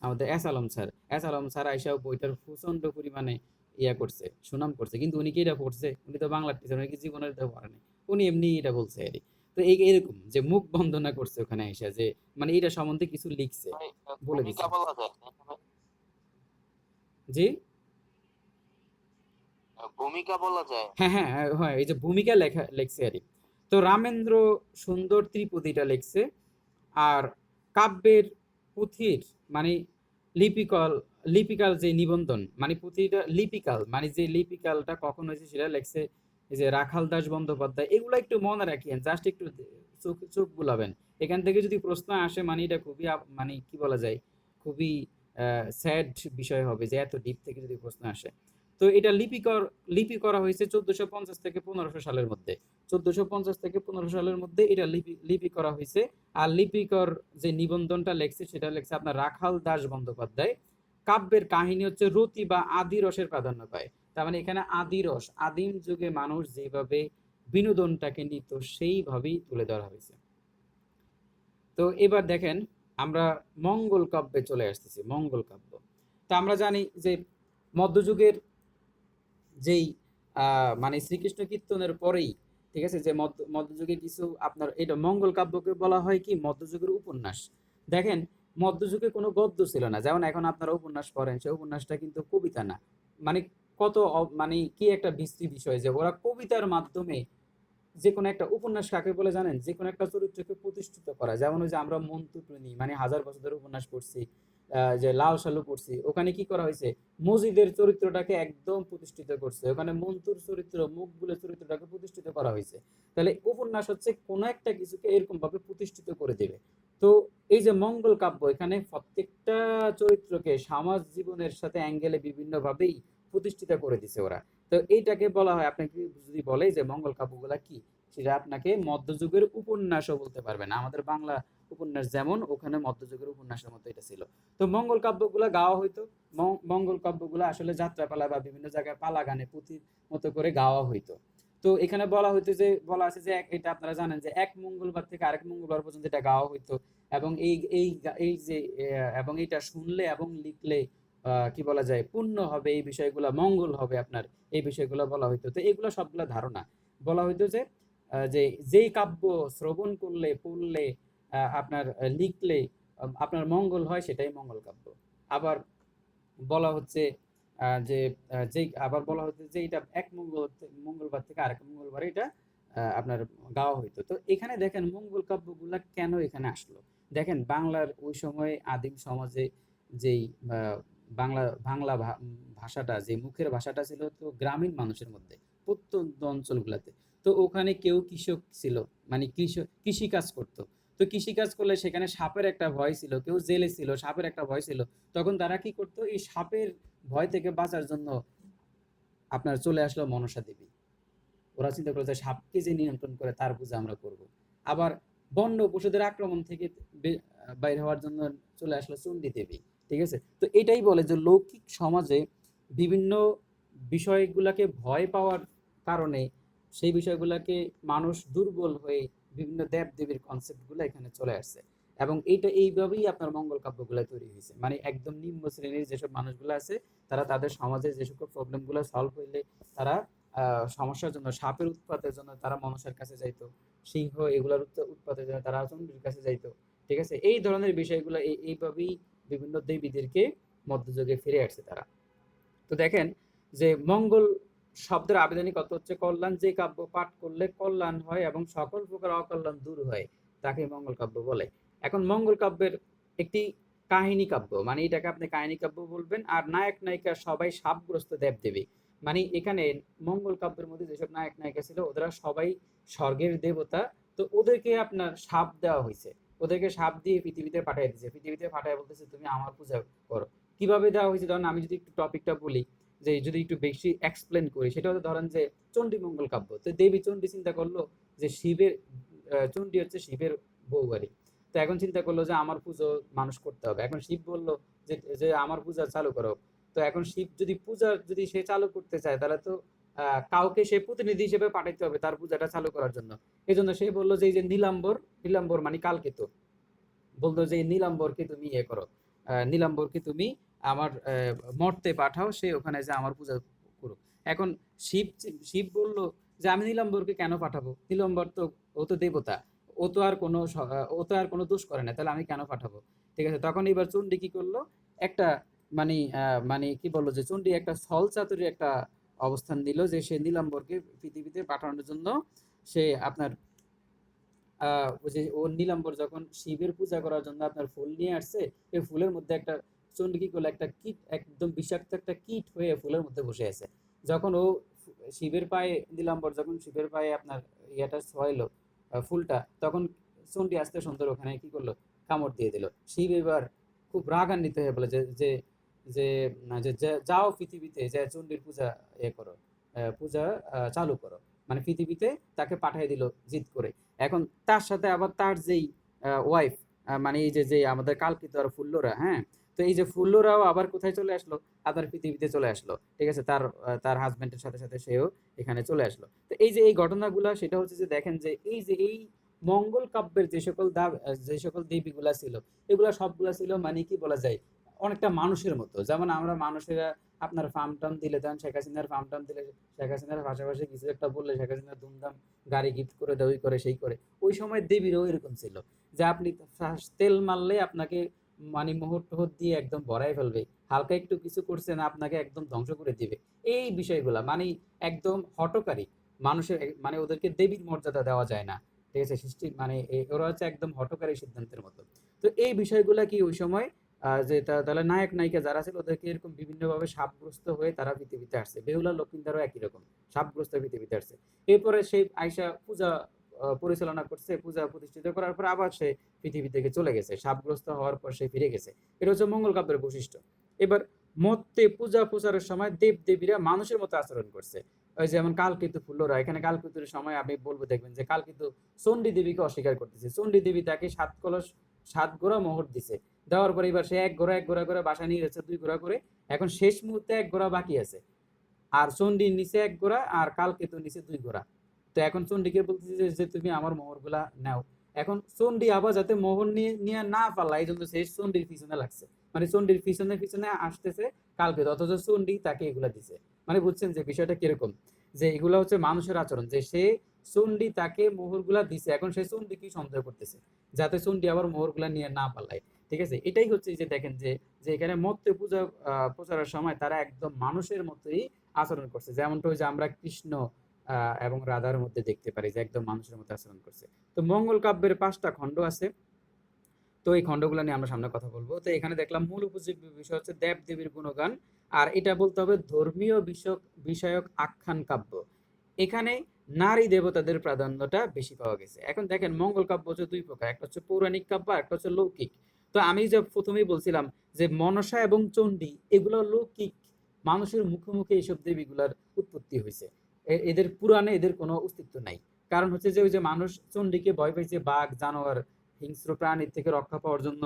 আমাদের S Alam sir, S Alam sir আইসা বইটার প্রচন্ড পরিমাণে ইয়া করছে, সুনাম করছে, কিন্তু উনি কি এটা পড়ছে? উনি তো বাংলার টিচার, উনি কি জীবনের এটা পড়েনি, উনি এমনি এটা বলছে আর কি। তো এই এরকম যে মুখ বন্দনা করছে ওখানে এসে, যে মানে এটা সম্বন্ধে কিছু লিখছে, ভাই, বলে ভূমিকা দিছে। বলা যায় তাই না ভাই? জি, ভূমিকা বলা যায়। হ্যাঁ হ্যাঁ হ্যাঁ হ্যাঁ, এই যে ভূমিকা লেখা লেখছে আর কি। তো রামেন্দ্র সুন্দর ত্রিপদীটা লেখছে। আর কাব্যের পুঁথির মানে লিপিকল, লিপিকাল যে নিবন্ধন, মানে পুঁথিটা লিপিকাল, মানে যে লিপিকালটা কখন হয়েছে সেটা লেখছে এই যে রাখাল দাস বন্দ্যোপাধ্যায়। এগুলো একটু মনে রাখিয়েন, জাস্ট একটু চোখ চোখ বুলাবেন। এখান থেকে যদি প্রশ্ন আসে মানে এটা খুবই মানে কি বলা যায়, খুবই স্যাড বিষয় হবে যে এত ডিপ থেকে যদি প্রশ্ন আসে। তো এটা লিপি করা হয়েছে 1450 থেকে 1500 সালের মধ্যে। 1450 থেকে 1500 সালের মধ্যে এটা লিপি লিপি করা হয়েছে। আর লিপিকর যে নিবন্ধনটা লেখছে সেটা লেখছে আপনার রাখাল দাস বন্দ্যোপাধ্যায়। কাব্যের কাহিনী হচ্ছে রতি বা আদি রসের প্রাধান্য পায়। তার মানে এখানে আদি রস, আদিম যুগে মানুষ যেভাবে বিনোদনটাকে নিত সেইভাবেই তুলে ধরা হয়েছে। তো এবার দেখেন আমরা মঙ্গল কাব্যে চলে আসতেছি। মঙ্গল কাব্য, তা আমরা জানি যে মধ্যযুগের যেই মানে শ্রীকৃষ্ণ কীর্তনের পরেই, ঠিক আছে, যে মধ্যযুগে কিছু আপনার এটা মঙ্গল কাব্যকে বলা হয় কি মধ্যযুগের উপন্যাস। দেখেন মধ্যযুগে কোনো গদ্য ছিল না, যেমন এখন আপনারা উপন্যাস পড়েন, সেই উপন্যাসটা কিন্তু কবিতা না। মানে কত মানে কি একটা বিশ্রী বিষয় যে ওরা কবিতার মাধ্যমে যে কোনো একটা উপন্যাস কাকে বলে জানেন? যে কোনো একটা চরিত্রকে প্রতিষ্ঠিত করা। যেমন ওই যে আমরা মন্টু টুনি মানে হাজার বছর ধরে উপন্যাস পড়ছি, যে লাল সালু পড়ছি, ওখানে কি করা হয়েছে? মজিদের চরিত্রটাকে একদম প্রতিষ্ঠিত করছে, ওখানে মন্টুর চরিত্র মুখগুলো চরিত্রটাকে প্রতিষ্ঠিত করা হয়েছে। তাহলে উপন্যাস হচ্ছে কোনো একটা কিছুকে এরকম ভাবে প্রতিষ্ঠিত করে দেবে। তো এই যে মঙ্গল কাব্য, এখানে প্রত্যেকটা চরিত্রকে সমাজ জীবনের সাথে অ্যাঙ্গেলে বিভিন্ন ভাবেই প্রতিষ্ঠিত করে দিছে ওরা। তো এইটাকে বলা হয়, আপনাকে যদি বলে যে মঙ্গল কাব্যগুলা কি, সেটা আপনাকে মধ্যযুগের উপন্যাসও বলতে পারবে না। আমাদের বাংলা উপন্যাস যেমন, ওখানে মধ্যযুগের উপন্যাসের মতো এটা ছিল। তো মঙ্গল কাব্যগুলা গাওয়া হইতো। মঙ্গল কাব্যগুলা আসলে যাত্রাপালা বা বিভিন্ন জায়গায় পালা গানে পুঁথির মতো করে গাওয়া হইতো। তো এখানে বলা হইতো যে, বলা আছে যে এটা আপনারা জানেন যে এক মঙ্গলবার থেকে আরেক মঙ্গলবার পর্যন্ত এটা গাওয়া হইতো। এবং এই যে এবং এটা শুনলে এবং লিখলে কি বলা যায় পুণ্য হবে, এই বিষয়গুলো মঙ্গল হবে আপনার, এই বিষয়গুলো বলা হইতো। তো এগুলো সবগুলো ধারণা। বলা হইতো যে যে যেই কাব্য শ্রবণ করলে পড়লে আপনার লিখলে আপনার মঙ্গল হয়, সেটাই মঙ্গল কাব্য। আবার বলা হচ্ছে যে যেই আবার বলা হচ্ছে যে এটা এক মঙ্গলবার থেকে আরেক মঙ্গলবার এটা আপনার গাওয়া হইতো। তো এখানে দেখেন মঙ্গল কাব্যগুলা কেন এখানে আসলো। দেখেন বাংলার ওই সময়ে আদিম সমাজে যেই বাংলা বাংলা ভাষাটা, যে মুখের ভাষাটা ছিল তো গ্রামীণ মানুষের মধ্যে, প্রত্যন্ত অঞ্চলগুলাতে। তো ওখানে কেউ কৃষক ছিল, মানে কৃষি কাজ করতো। তো কৃষি কাজ করলে সেখানে সাপের একটা ভয় ছিল, কেউ জেলে ছিল, সাপের একটা ভয় ছিল। তখন তারা কি করতো, এই সাপের ভয় থেকে বাঁচার জন্য আপনার চলে আসলো মনসা দেবী। ওরা চিন্তা করলো যে সাপকে যে নিয়ন্ত্রণ করে তার পূজা আমরা করব। আবার বন্য পশুদের আক্রমণ থেকে বাইরে হওয়ার জন্য চলে আসলো চণ্ডী দেবী। ঠিক আছে, তো এটাই বলে যে লৌকিক সমাজে বিভিন্ন বিষয়গুলোকে ভয় পাওয়ার কারণে সেই বিষয়গুলোকে মানুষ দুর্বল হয়ে বিভিন্ন দেব দেবীর কনসেপ্টগুলো এখানে চলে আসছে। এবং এইটা এইভাবেই আপনার মঙ্গল কাব্যগুলো তৈরি হয়েছে, মানে একদম নিম্ন শ্রেণীর যেসব মানুষগুলো আছে তারা তাদের সমাজের যে সকল প্রবলেমগুলো সলভ হইলে তারা সমস্যার জন্য, সাপের উৎপাতের জন্য তারা মনসার কাছে যাইতো, সিংহ এগুলার উৎপাতের জন্য তারা চন্ডীর কাছে যাইতো। ঠিক আছে, এই ধরনের বিষয়গুলো এইভাবেই বিভিন্ন দেবীদেরকে মধ্যযুগে ফিরে আসছে তারা। তো দেখেন যে মঙ্গল শব্দের আবেদনিক অর্থ হচ্ছে কল্যাণ, যে কাব্য পাঠ করলে কল্যাণ হয় এবং সকল প্রকার অকল্যাণ দূর হয় তাকে মঙ্গল কাব্য বলে। এখন মঙ্গল কাব্যের একটি কাহিনী কাব্য, মানে এটাকে আপনি কাহিনী কাব্য বলবেন। আর নায়ক নায়িকা সবাই সাপগ্রস্ত দেবদেবী, মানে এখানে মঙ্গল কাব্যের মধ্যে যেসব নায়ক নায়িকা ছিল ওরা সবাই স্বর্গের দেবতা। তো ওদেরকে আপনার সাপ দেওয়া হয়েছে, ওদেরকে সাপ দিয়ে পৃথিবীতে পাঠিয়ে দিয়েছে, পৃথিবীতে পাঠিয়ে বলতেছে তুমি আমার পূজা করো। কিভাবে দেওয়া হয়েছে, ধরেন আমি যদি একটু টপিকটা বলি, যে যদি একটু বেশি এক্সপ্লেন করি, সেটা হচ্ছে ধরেন যে চণ্ডী মঙ্গল কাব্য। তো দেবী চণ্ডী চিন্তা করলো যে শিবের চণ্ডী হচ্ছে শিবের বউ বাড়ি। তো এখন চিন্তা করলো যে আমার পুজো মানুষ করতে হবে। এখন শিব বলল যে যে আমার পূজা চালু করো। তো এখন শিব যদি পূজা যদি সে চালু করতে চায় তাহলে তো কাউকে সে প্রতিনিধি হিসেবে পাঠাইতে হবে তার পূজাটা চালু করার জন্য। এই জন্য সে বললো যে এই যে নীলাম্বর, নীলাম্বর মানে কালকেতু, বলতো যে এই নীলাম্বরকে তুমি ইয়ে করো, নীলাম্বরকে তুমি আমার মর্তে পাঠাও, সে ওখানে যে আমার পূজা করুক। এখন শিব শিব বলল যে আমি নীলাম্বরকে কেন পাঠাবো, নীলাম্বর তো ও তো দেবতা, ও তো আর কোনো ও তো আর কোনো দোষ করে না, তাহলে আমি কেন পাঠাবো। ঠিক আছে, তখন এবার চণ্ডী কি করলো, একটা মানে মানে কি বললো যে চণ্ডী একটা ছল চাতুরী একটা অবস্থান দিল যে সে নীলাম্বরকে পৃথিবীতে পাঠানোর জন্য সে আপনার ওই যে ও নীলাম্বর যখন শিবের পূজা করার জন্য আপনার ফুল নিয়ে আসছে, এই ফুলের মধ্যে একটা চণ্ডী কি করলো, একটা কীট, একদম বিষাক্ত একটা কীট হয়ে ফুলের মধ্যে বসে আছে। যখন ও শিবের পায়ে, নীলাম্বর যখন শিবের পায়ে আপনার ইয়াটা ছোঁয়াইলো ফুলটা, তখন চণ্ডী আস্তে সুন্দর ওখানে কি করলো, কামড় দিয়ে দিল। শিব এবার খুব রাগান্বিত হয়ে বলে যে যে যে যাও পৃথিবীতে যে চণ্ডীর পূজা করো, পূজা চালু করো, মানে পৃথিবীতে তাকে পাঠিয়ে দিল জিদ করে। এখন তার সাথে আবার তার যেই ওয়াইফ, মানে এই যে যে আমাদের কালকিত আর ফুল্লরা, হ্যাঁ, তো এই যে ফুল্লরাও আবার কোথায় চলে আসলো, আপনার পৃথিবীতে চলে আসলো। ঠিক আছে, তার তার হাজবেন্ডের সাথে সাথে সেও এখানে চলে আসলো। তো এই যে এই ঘটনাগুলা, সেটা হচ্ছে যে দেখেন যে এই মঙ্গল কাব্যের যে সকল যে সকল দেবীগুলা ছিল, এগুলা সবগুলা ছিল মানে কি বলা যায়, অনেকটা মানুষের মতো। যেমন আমরা মানুষেরা আপনার ফার্ম টার্ম দিলে, তখন শেখ হাসিনার ফার্ম টার্ম দিলে, শেখ হাসিনার পাশাপাশি কিছু একটা বললে শেখ হাসিনা ধুমধাম গাড়ি গিফট করে দেয়, ওই করে সেই করে। ওই সময় দেবীরও এরকম ছিল যে আপনি তেল মারলে আপনাকে মানে মোহর টোহর দিয়ে একদম ভরাই ফেলবে, হালকা একটু কিছু করছে না আপনাকে একদম ধ্বংস করে দিবে। এই বিষয়গুলা মানে একদম হঠকারী মানুষের, মানে ওদেরকে দেবীর মর্যাদা দেওয়া যায় না। ঠিক আছে, সৃষ্টি মানে ওরা হচ্ছে একদম হঠকারী সিদ্ধান্তের মতো। তো এই বিষয়গুলা কি ওই সময় যে তাহলে নায়ক নায়িকা যারা ছিল ওদেরকে এরকম বিভিন্নভাবে সাপগ্রস্ত হয়ে তারা পৃথিবীতে আসছে। বেহুলা লক্ষিন্দারও একই রকম সাপগ্রস্ত পৃথিবীতে আসছে। এরপরে সেই আয়সা পূজা পরিচালনা করছে, পূজা প্রতিষ্ঠিত করার পর আবার সে পৃথিবী থেকে চলে গেছে, সাপগ্রস্ত হওয়ার পর সে ফিরে গেছে। এটা হচ্ছে মঙ্গল কাব্যের বৈশিষ্ট্য। এবার মর্তে পূজা প্রচারের সময় দেব দেবীরা মানুষের মতো আচরণ করছে। ওই যেমন কালকেতু ফুল্লরা, এখানে কালকেতুর সময় আমি বলবো দেখবেন যে কালকেতু চণ্ডী দেবীকে অস্বীকার করতেছে। চণ্ডী দেবী তাকে ৭ কলস ৭ গোড়া মোহর দিছে, দেওয়ার পরে এবার সে এক ঘোড়া করে বাসা নিয়ে যাচ্ছে ২ ঘোড়া করে। এখন শেষ মুহূর্তে ১ ঘোড়া বাকি আছে, আর চণ্ডীর নিচে ১ ঘোড়া আর কালকেতুর নিচে ২ ঘোড়া। তো এখন চণ্ডীকে বলতেছে যে তুমি আমার মোহরগুলা নাও। এখন চণ্ডী আবার যাতে মোহর নিয়ে নিয়ে না পারলা, এই জন্য সে চণ্ডীর পিছনে লাগছে, মানে চণ্ডীর পিছনে পিছনে আসতেছে কালকেতু, অথচ চণ্ডী তাকে এগুলা দিছে। মানে বুঝছেন যে বিষয়টা কিরকম, যে এগুলা হচ্ছে মানুষের আচরণ, যে সে চণ্ডী তাকে মোহরগুলা দিছে, এখন সে চণ্ডী কি সন্দেহ করতেছে যাতে চণ্ডী আবার মোহরগুলা নিয়ে না পালায়। ঠিক আছে, এটাই হচ্ছে যে দেখেন যে যে এখানে মত্ত পূজা প্রচারের সময় তারা একদম মানুষের মতোই আচরণ করছে, যেমনটা ওই যে আমরা কৃষ্ণ এবং রাধার মধ্যে দেখতে পারি যে একদম মানুষের মতো আচরণ করছে। তো মঙ্গল কাব্যের ৫টা খণ্ড আছে, তো এই খণ্ডগুলো নিয়ে আমরা সামনে কথা বলবো। তো এখানে দেখলাম মূল উপজীব্য বিষয় হচ্ছে দেব দেবীর গুণগান, আর এটা বলতে হবে ধর্মীয় বিষয়ক বিষয়ক আখ্যান কাব্য। এখানে নারী দেবতাদের প্রাধান্যটা বেশি পাওয়া গেছে। এখন দেখেন মঙ্গল কাব্য হচ্ছে ২ প্রকার, একটা হচ্ছে পৌরাণিক কাব্য, একটা হচ্ছে লৌকিক। তো আমি যে প্রথমেই বলছিলাম যে মনসা এবং চণ্ডী এগুলো লৌকিক, মানুষের মুখে মুখে এইসব দেবীগুলার উৎপত্তি হয়েছে, এদের পুরাণে এদের কোনো অস্তিত্ব নাই। কারণ হচ্ছে যে ওই যে মানুষ চণ্ডীকে ভয় পাইছে বাঘ জানোয়ার হিংস্র প্রাণীর থেকে রক্ষা পাওয়ার জন্য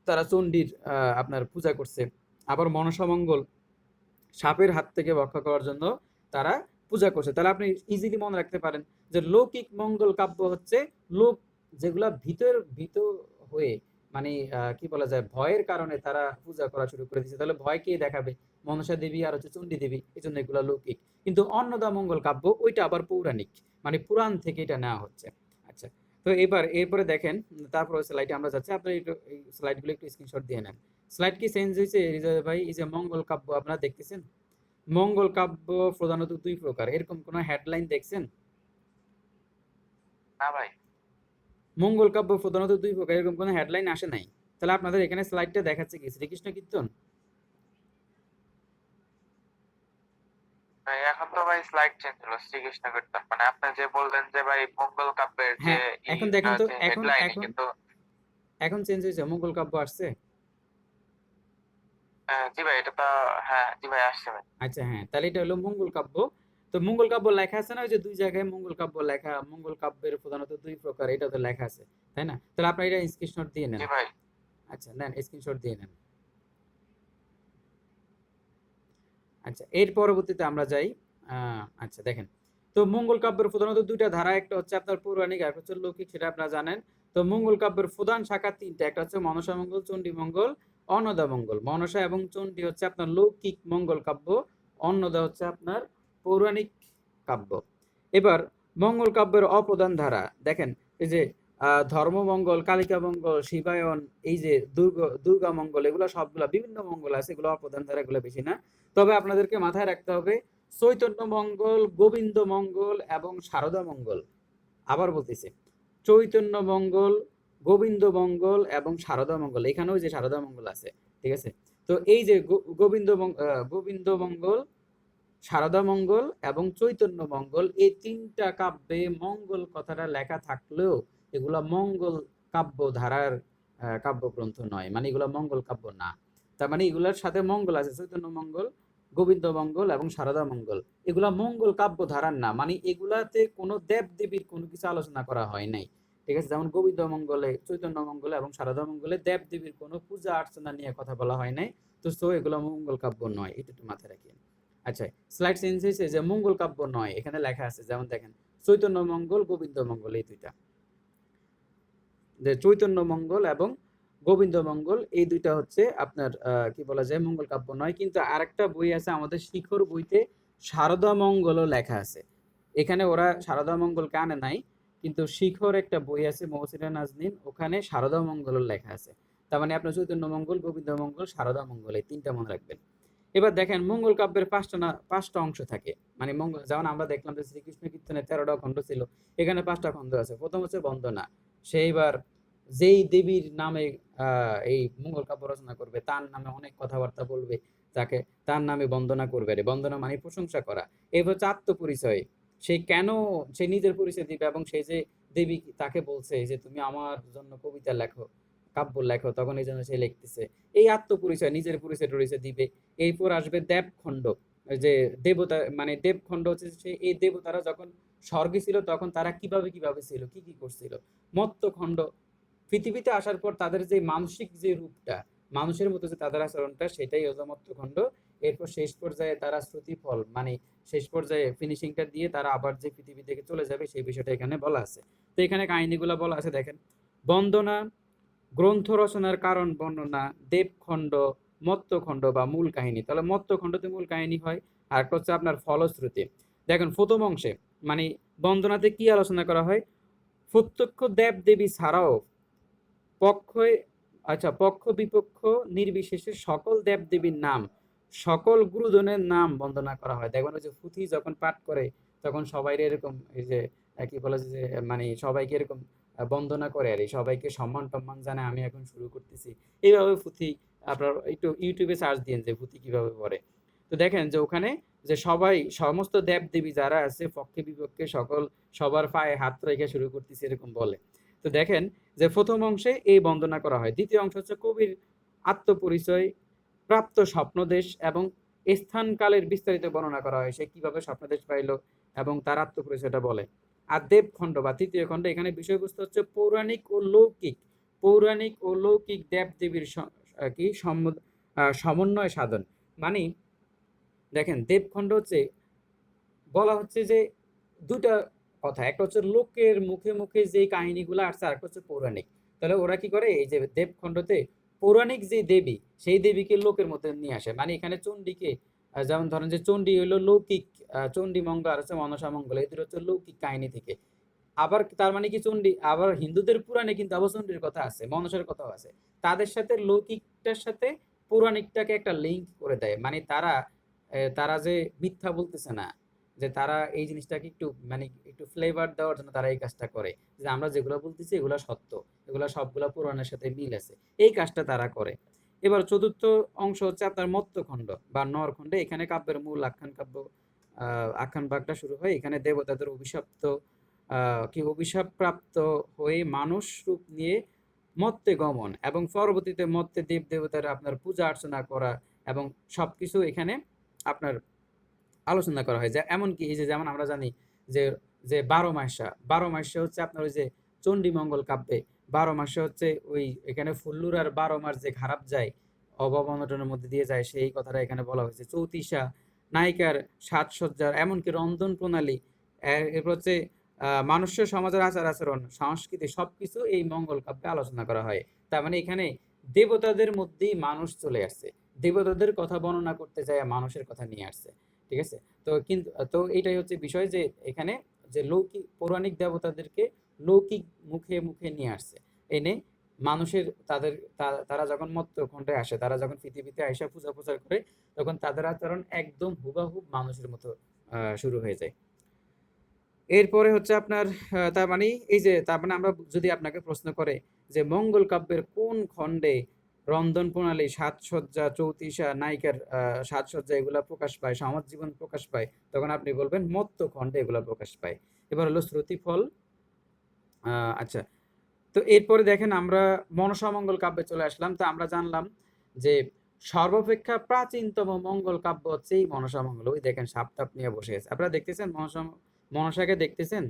তারা চণ্ডীর আপনার পূজা করছে। আবার মনসা মঙ্গল সাপের হাত থেকে রক্ষা করার জন্য তারা পূজা করছে। তাহলে আপনি ইজিলি মনে রাখতে পারেন যে লৌকিক মঙ্গল কাব্য হচ্ছে লোক যেগুলা ভীত হয়ে, মানে কি বলা যায়, ভয়ের কারণে তারা পূজা করা শুরু করে দিচ্ছে। তাহলে ভয় কে দেখাবে, মনসা দেবী আর হচ্ছে চণ্ডী দেবী, এই জন্য এগুলা লৌকিক। কিন্তু অন্নদা মঙ্গল কাব্য ওইটা আবার পৌরাণিক, মানে পুরাণ থেকে এটা নেওয়া হচ্ছে। আচ্ছা, তো এরপরে দেখেন, তারপর স্লাইডে আমরা যাচ্ছি, আপনি একটু এই স্লাইডগুলো একটু স্ক্রিনশট দিয়ে নেন। স্লাইড কি চেঞ্জ হয়েছে রিজয় ভাই? এই যে মঙ্গল কাব্য আপনারা দেখতেছেন, মঙ্গল কাব্য প্রধানত ২ প্রকার, এরকম কোন হেডলাইন দেখছেন? না ভাই। মঙ্গল কাব্য প্রধানত ২ প্রকার, এরকম কোন হেডলাইন আসে নাই। তাহলে আপনাদের এখানে স্লাইডটা দেখাচ্ছে কি শ্রীকৃষ্ণ কীর্তন? ভাই এখন তো ভাই স্লাইড চেঞ্জ হলো, শ্রীকৃষ্ণ কীর্তন। মানে আপনি যে বললেন যে ভাই মঙ্গল কাব্যের যে হ্যাঁ, এখন দেখেন তো, এখন হেডলাইন, এখন কিন্তু এখন চেঞ্জ হয়েছে, মঙ্গল কাব্য আসছে। জি ভাই এটা তো, হ্যাঁ জি ভাই আসছে ভাই। আচ্ছা হ্যাঁ, তাহলে এটা হলো মঙ্গল কাব্য। তো মঙ্গল কাব্য লেখা আছে না, ওই যে দুই জায়গায় মঙ্গল কাব্য লেখা, মঙ্গল কাব্যের প্রধানত দুই প্রকার, এটা তো লেখা আছে, তাই না? তাহলে আপনার এটা স্ক্রিনশট দিয়ে নেন। জি ভাই। আচ্ছা নেন, স্ক্রিনশট দিয়ে নেন। আচ্ছা, এর পরবর্তীতে আমরা যাই। আচ্ছা দেখেন, তো মঙ্গল কাব্যের প্রধানত দুইটা ধারা, একটা হচ্ছে আপনার পৌরাণিক, আর একটা হচ্ছে লৌকিক, সেটা আপনারা জানেন। তো মঙ্গল কাব্যের প্রধান শাখা তিনটা, একটা হচ্ছে মনসা মঙ্গল, চণ্ডী মঙ্গল, অন্নদা মঙ্গল। মনসা এবং চণ্ডী হচ্ছে আপনার লৌকিক মঙ্গল কাব্য, অন্নদা হচ্ছে আপনার পৌরাণিক কাব্য। এবার মঙ্গল কাব্যের অপ্রধান ধারা দেখেন, এই যে ধর্মমঙ্গল, কালিকা মঙ্গল, শিবায়ন, এই যে দুর্গা মঙ্গল, এগুলো সবগুলা বিভিন্ন মঙ্গল আছে, এগুলো অপ্রধান ধারা, এগুলো বেশি না। তবে আপনাদেরকে মাথায় রাখতে হবে চৈতন্য মঙ্গল, গোবিন্দ মঙ্গল এবং শারদা মঙ্গল। আবার বলতেছি, চৈতন্য মঙ্গল, গোবিন্দ মঙ্গল এবং শারদা মঙ্গল, এখানেও যে শারদা মঙ্গল আছে, ঠিক আছে? তো এই যে গোবিন্দ মঙ্গল, শারদা মঙ্গল এবং চৈতন্য মঙ্গল, এই তিনটা কাব্যে মঙ্গল কথাটা লেখা থাকলেও এগুলা মঙ্গল কাব্য ধারার কাব্যগ্রন্থ নয়, মানে এগুলা মঙ্গল কাব্য না। তার মানে এগুলার সাথে মঙ্গল আছে, চৈতন্য মঙ্গল, গোবিন্দ মঙ্গল এবং শারদা মঙ্গল, এগুলা মঙ্গল কাব্য ধারার না, মানে এগুলাতে কোনো দেব দেবীর কোনো কিছু আলোচনা করা হয় নাই, ঠিক আছে? যেমন গোবিন্দ মঙ্গলে, চৈতন্য মঙ্গলে এবং শারদা মঙ্গলে দেব দেবীর কোনো পূজা অর্চনা নিয়ে কথা বলা হয় নাই। তো এগুলো মঙ্গল কাব্য নয়, এটা একটু মাথায় রাখেন। আচ্ছা, স্লাইড চেঞ্জ হয়েছে, যে মঙ্গল কাব্য নয় এখানে লেখা আছে, যেমন দেখেন চৈতন্য মঙ্গল, গোবিন্দ মঙ্গল, এই দুইটা, যে চৈতন্য মঙ্গল এবং গোবিন্দ মঙ্গল, এই দুইটা হচ্ছে আপনার কি বলা যায় মঙ্গল কাব্য নয়। কিন্তু আরেকটা বই আছে আমাদের শিখর বইতে, শারদা মঙ্গলও লেখা আছে। এখানে ওরা শারদা মঙ্গলকে আনে নাই, কিন্তু শিখর একটা বই আছে মহসিনা নাজনীন, ওখানে শারদা মঙ্গলও লেখা আছে। তার মানে আপনার চৈতন্য মঙ্গল, গোবিন্দ মঙ্গল, শারদা মঙ্গল, এই তিনটা মনে রাখবেন। এবার দেখেন মঙ্গল কাব্যের পাঁচটা অংশ থাকে, মানে মঙ্গল, যেমন আমরা দেখলাম যে শ্রীকৃষ্ণ কীর্তনের 13টা খণ্ড ছিল, এখানে 5টা খণ্ড আছে। প্রথম হচ্ছে বন্দনা, সেইবার যেই দেবীর নামে এই মঙ্গল কাব্য রচনা করবে তার নামে অনেক কথাবার্তা বলবে, তাকে তার নামে বন্দনা করবে, রে বন্দনা মানে প্রশংসা করা। এবার হচ্ছে আত্মপরিচয়, সে কেন সে নিজের পরিচয় দিবে, এবং সেই যে দেবী তাকে বলছে যে তুমি আমার জন্য কবিতা লেখো, কাব্য লেখো, তখন এই জন্য সে লিখতেছে, এই আত্মপরিচয়, নিজের পরিচয় টরিচয় দিবে। এরপর আসবে দেবখণ্ড, যে দেবতা, মানে দেবখণ্ড হচ্ছে এই দেবতারা যখন স্বর্গে ছিল তখন তারা কিভাবে কিভাবে ছিল, কি কি করছিল। মত্তখণ্ড, পৃথিবীতে আসার পর তাদের যে মানসিক যে রূপটা, মানুষের মতো যে তাদের আচরণটা, সেটাই হলো মত্তখণ্ড। এরপর শেষ পর্যায়ে তারা শ্রুতিফল, মানে শেষ পর্যায়ে ফিনিশিংটা দিয়ে তারা আবার যে পৃথিবী থেকে চলে যাবে, সেই বিষয়টা এখানে বলা আছে। তো এখানে কাহিনীগুলো বলা আছে দেখেন, বন্দনা, গ্রন্থ রচনার কারণ বর্ণনা, দেবখণ্ড, মত্তখণ্ড বা মূল কাহিনী। তাহলে মত্তখণ্ডতে মূল কাহিনী হয়, আর একটা হচ্ছে আপনার ফলশ্রুতি। দেখেন প্রথম অংশে, মানে বন্দনাতে কি আলোচনা করা হয়, প্রত্যক্ষ দেব দেবী ছাড়াও পক্ষে, আচ্ছা, পক্ষ বিপক্ষ নির্বিশেষে সকল দেব দেবীর নাম, সকল গুরুজনের নাম বন্দনা করা হয়। দেখবেন ওই যে পুঁথি যখন পাঠ করে তখন সবাই এরকম, এই যে কি বলে যে মানে সবাইকে এরকম বন্দনা করে, আর সবাইকে সম্মান টম্মান জানায়, আমি এখন শুরু করতেছি, এইভাবে পুঁথি। আপনার একটু ইউটিউবে সার্চ দিন যে পুঁথি কিভাবে পড়ে। তো দেখেন যে ওখানে যে সবাই, সমস্ত দেব দেবী যারা আছে পক্ষে বিপক্ষে সকল, সবার পায়ে হাত রেখে শুরু করতেছে, এরকম বলে। তো দেখেন যে প্রথম অংশে এই বন্দনা করা হয়। দ্বিতীয় অংশ হচ্ছে কবির আত্মপরিচয়, প্রাপ্ত স্বপ্নদেশ এবং স্থানকালের বিস্তারিত বর্ণনা করা হয়, সে কিভাবে স্বপ্নদেশ পাইল এবং তার আত্মপরিচয়টা বলে। আর দেবখণ্ড বা তৃতীয় খণ্ড, এখানে বিষয়বস্তু হচ্ছে পৌরাণিক ও লৌকিক, পৌরাণিক ও লৌকিক দেব দেবীর কি সমন্বয় সাধন। মানে দেখেন দেবখণ্ড হচ্ছে, বলা হচ্ছে যে দুটা কথা, একটা হচ্ছে লোকের মুখে মুখে যে কাহিনীগুলো আসছে, আর একটা হচ্ছে পৌরাণিক। তাহলে ওরা কি করে, এই যে দেবখণ্ডতে পৌরাণিক যে দেবী, সেই দেবীকে লোকের মধ্যে নিয়ে আসে। মানে এখানে চণ্ডীকে, যেমন ধরেন যে চণ্ডী হলো লৌকিক, চণ্ডী মঙ্গল আর হচ্ছে মনসা মঙ্গল, এই দুটো হচ্ছে লৌকিক কাহিনী থেকে। আবার তার মানে কি চণ্ডী, আবার হিন্দুদের পুরাণে কিন্তু আবার চণ্ডীর কথা আছে, মনসার কথাও আছে। তাদের সাথে লৌকিকটার সাথে পৌরাণিকটাকে একটা লিঙ্ক করে দেয়, মানে তারা যে মিথ্যা বলতেছে না, যে তারা এই জিনিসটাকে একটু, মানে একটু ফ্লেভার দেওয়ার জন্য তারা এই কাজটা করে, যে আমরা যেগুলো বলতেছি এগুলো সত্য, এগুলো সবগুলো পুরাণের সাথে মিল আছে, এই কাজটা তারা করে। এবার চতুর্থ অংশ হচ্ছে আপনার মত্তখণ্ড বা নরখণ্ড, এখানে কাব্যের মূল আখ্যান কাব্য, আখ্যান ভাগটা শুরু হয়। এখানে দেবতাদের অভিশপ্ত, কি অভিশাপ প্রাপ্ত হয়ে মানুষ রূপ নিয়ে মর্তে গমন, এবং পরবর্তীতে মর্তে দেব দেবতারা আপনার পূজা অর্চনা করা, এবং সবকিছু এখানে আপনার আলোচনা করা হয়। যে এমনকি এই যে যেমন আমরা জানি যে যে ১২ মাসে হচ্ছে আপনার ওই যে চণ্ডীমঙ্গল কাব্যে ১২ মাসে হচ্ছে ওই এখানে ফুল্লুরার ১২ মাস যে খারাপ যায়, অভাব অনটনের মধ্যে দিয়ে যায় সেই কথাটা এখানে বলা হয়েছে। চৌতিসা, নায়িকার সাজসজ্জার এমনকি রন্ধন প্রণালী, এরপর হচ্ছে মানুষ্য সমাজের আচার-আচরণ, সংস্কৃতি সবকিছু এই মঙ্গল কাব্যে আলোচনা করা হয়। তার মানে এখানে দেবতাদের মধ্যেই মানুষ চলে আসছে। দেবতাদের কথা বর্ণনা করতে যাইয়া মানুষের কথা নিয়ে আসছে। ঠিক আছে? তো এইটাই হচ্ছে বিষয় যে এখানে যে লৌকিক পৌরাণিক দেবতাদেরকে লৌকিক মুখে নিয়ে আসছে। এনে মানুষের তারা যখন মর্ত্যখণ্ডে আসে, তারা যখন পৃথিবীতে আইসা পূজা প্রচার করে, তখন তাদের আচরণ একদম হুবাহুব মানুষের মতো শুরু হয়ে যায়। এরপরে হচ্ছে আপনার তার মানে এই যে তার মানে আমরা যদি আপনাকে প্রশ্ন করে যে মঙ্গল কাব্যের কোন খণ্ডে রন্ধন প্রণালী, সাজসজ্জা, চৌতিসা, নায়িকার সাজসজ্জা এগুলা প্রকাশ পায়, সমাজ জীবন প্রকাশ পায়, তখন আপনি বলবেন মত্ত খণ্ডে এগুলা প্রকাশ পায়। এবার হলো শ্রুতিফল। আচ্ছা, তো এরপরে দেখেন আমরা মনসামঙ্গল কাব্যে চলে আসলাম। তো আমরা জানলাম যে সর্বাপেক্ষা প্রাচীনতম মঙ্গল কাব্য হচ্ছে এই মনসামঙ্গল। ওই দেখেন সাপ টাপ নিয়ে বসে আছে। আপনারা দেখতেছেন মনসাকে দেখতেছেন?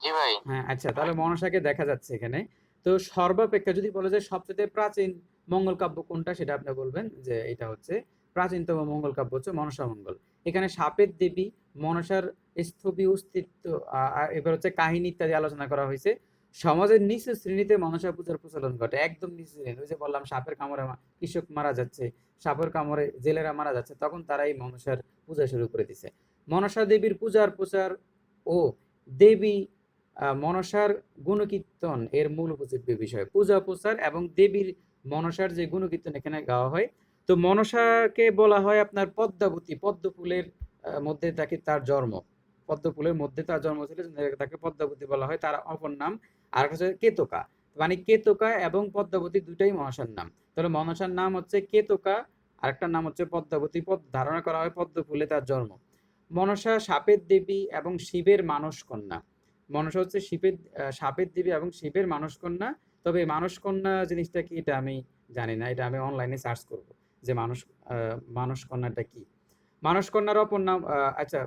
জি ভাই। হ্যাঁ, আচ্ছা, তাহলে মনসাকে দেখা যাচ্ছে এখানে। তো সর্বাপেক্ষা যদি বলা যায় সবচেয়ে প্রাচীন মঙ্গল কাব্য কোনটা, সেটা আপনি বলবেন যে এটা হচ্ছে প্রাচীনতম মঙ্গল কাব্য হচ্ছে মনসামঙ্গল। এখানে সাপের দেবী, মনসার স্থবির অস্তিত্ব, এবার হচ্ছে কাহিনী ইত্যাদি আলোচনা করা হয়েছে। সমাজের নিচু শ্রেণীতে মনসা পূজার প্রচলন ঘটে, একদম নিচু শ্রেণী। ওই যে বললাম সাপের কামড়ে কৃষক মারা যাচ্ছে, সাপের কামড়ে জেলেরা মারা যাচ্ছে, তখন তারা এই মনসার পূজা শুরু করে দিছে। মনসা দেবীর পূজার প্রচার ও দেবী মনসার গুণকীর্তন এর মূল উপজীব্য বিষয়। পূজা প্রচার এবং দেবীর মনসার যে গুণকীর্তন এখানে গাওয়া হয়। তো মনসাকে বলা হয় আপনার পদ্মাবতী, পদ্ম ফুলের মধ্যে তাকে তার জন্ম, পদ্ম ফুলের মধ্যে তার জন্ম ছিল, তাকে পদ্মাবতী বলা হয়। তার অপর নাম আর একটা হচ্ছে কেতকা। মানে কেতকা এবং পদ্মাবতী দুটাই মনসার নাম। তাহলে মনসার নাম হচ্ছে কেতকা, আরেকটা নাম হচ্ছে পদ্মাবতী। ধারণা করা হয় পদ্ম ফুলে তার জন্ম। মনসা সাপের দেবী এবং শিবের মানস কন্যা। মনসা হচ্ছে সাপের দেবী এবং শিবের মানস কন্যা। তবে মানস কন্যা জিনিসটা কি এটা আমি জানি না, এটা আমি অনলাইনে সার্চ করব যে মানস কন্যাটা কি। মানস কন্যার অপর নাম আচ্ছা,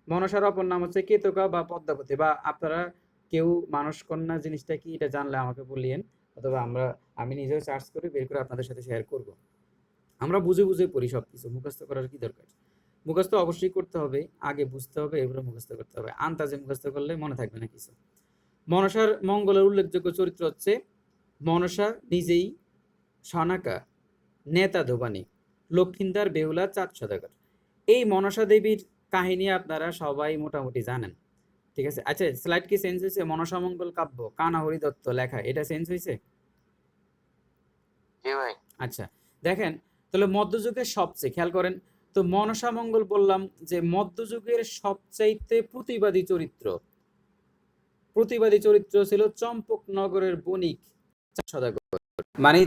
মনসার অপর নাম হচ্ছে কেতকা বা পদ্মাবতী। বা আপনারা কেউ মানস কন্যা জিনিসটা কি এটা জানলে আমাকে বলিয়েন, অথবা আমি নিজেও সার্চ করে বের করে আপনাদের সাথে শেয়ার করব। আমরা বুঝে বুঝে পড়ি সবকিছু, মুখস্থ করার কি দরকার? মুখস্থ অবশ্যই করতে হবে, আগে বুঝতে হবে, এরপরে মুখস্থ করতে হবে। আন্তাজে মুখস্থ করলে মনে থাকবে না কিছু। মনসার মঙ্গলের উল্লেখযোগ্য চরিত্র হচ্ছে মনসা নিজেই, সনাকা, নেতা ধোবানি, লক্ষিন্দার, বেহুলা, চাঁদ সদাগর। এই মনসা দেবীর কাহিনী আপনারা সবাই মোটামুটি জানেন। ঠিক আছে? আচ্ছা, স্লাইড কি চেঞ্জ হয়েছে? মনসা মঙ্গল কাব্য কানা হরিদত্ত লেখা, এটা চেঞ্জ হয়েছে? জি ভাই। আচ্ছা, দেখেন তাহলে মধ্যযুগের সবচেয়ে খেয়াল করেন তো মনসামঙ্গল বললাম যে মধ্যযুগের সবচাইতে প্রতিবাদী চরিত্র ছিল চম্পকনগরের বণিক চাঁদ সদাগর। মানে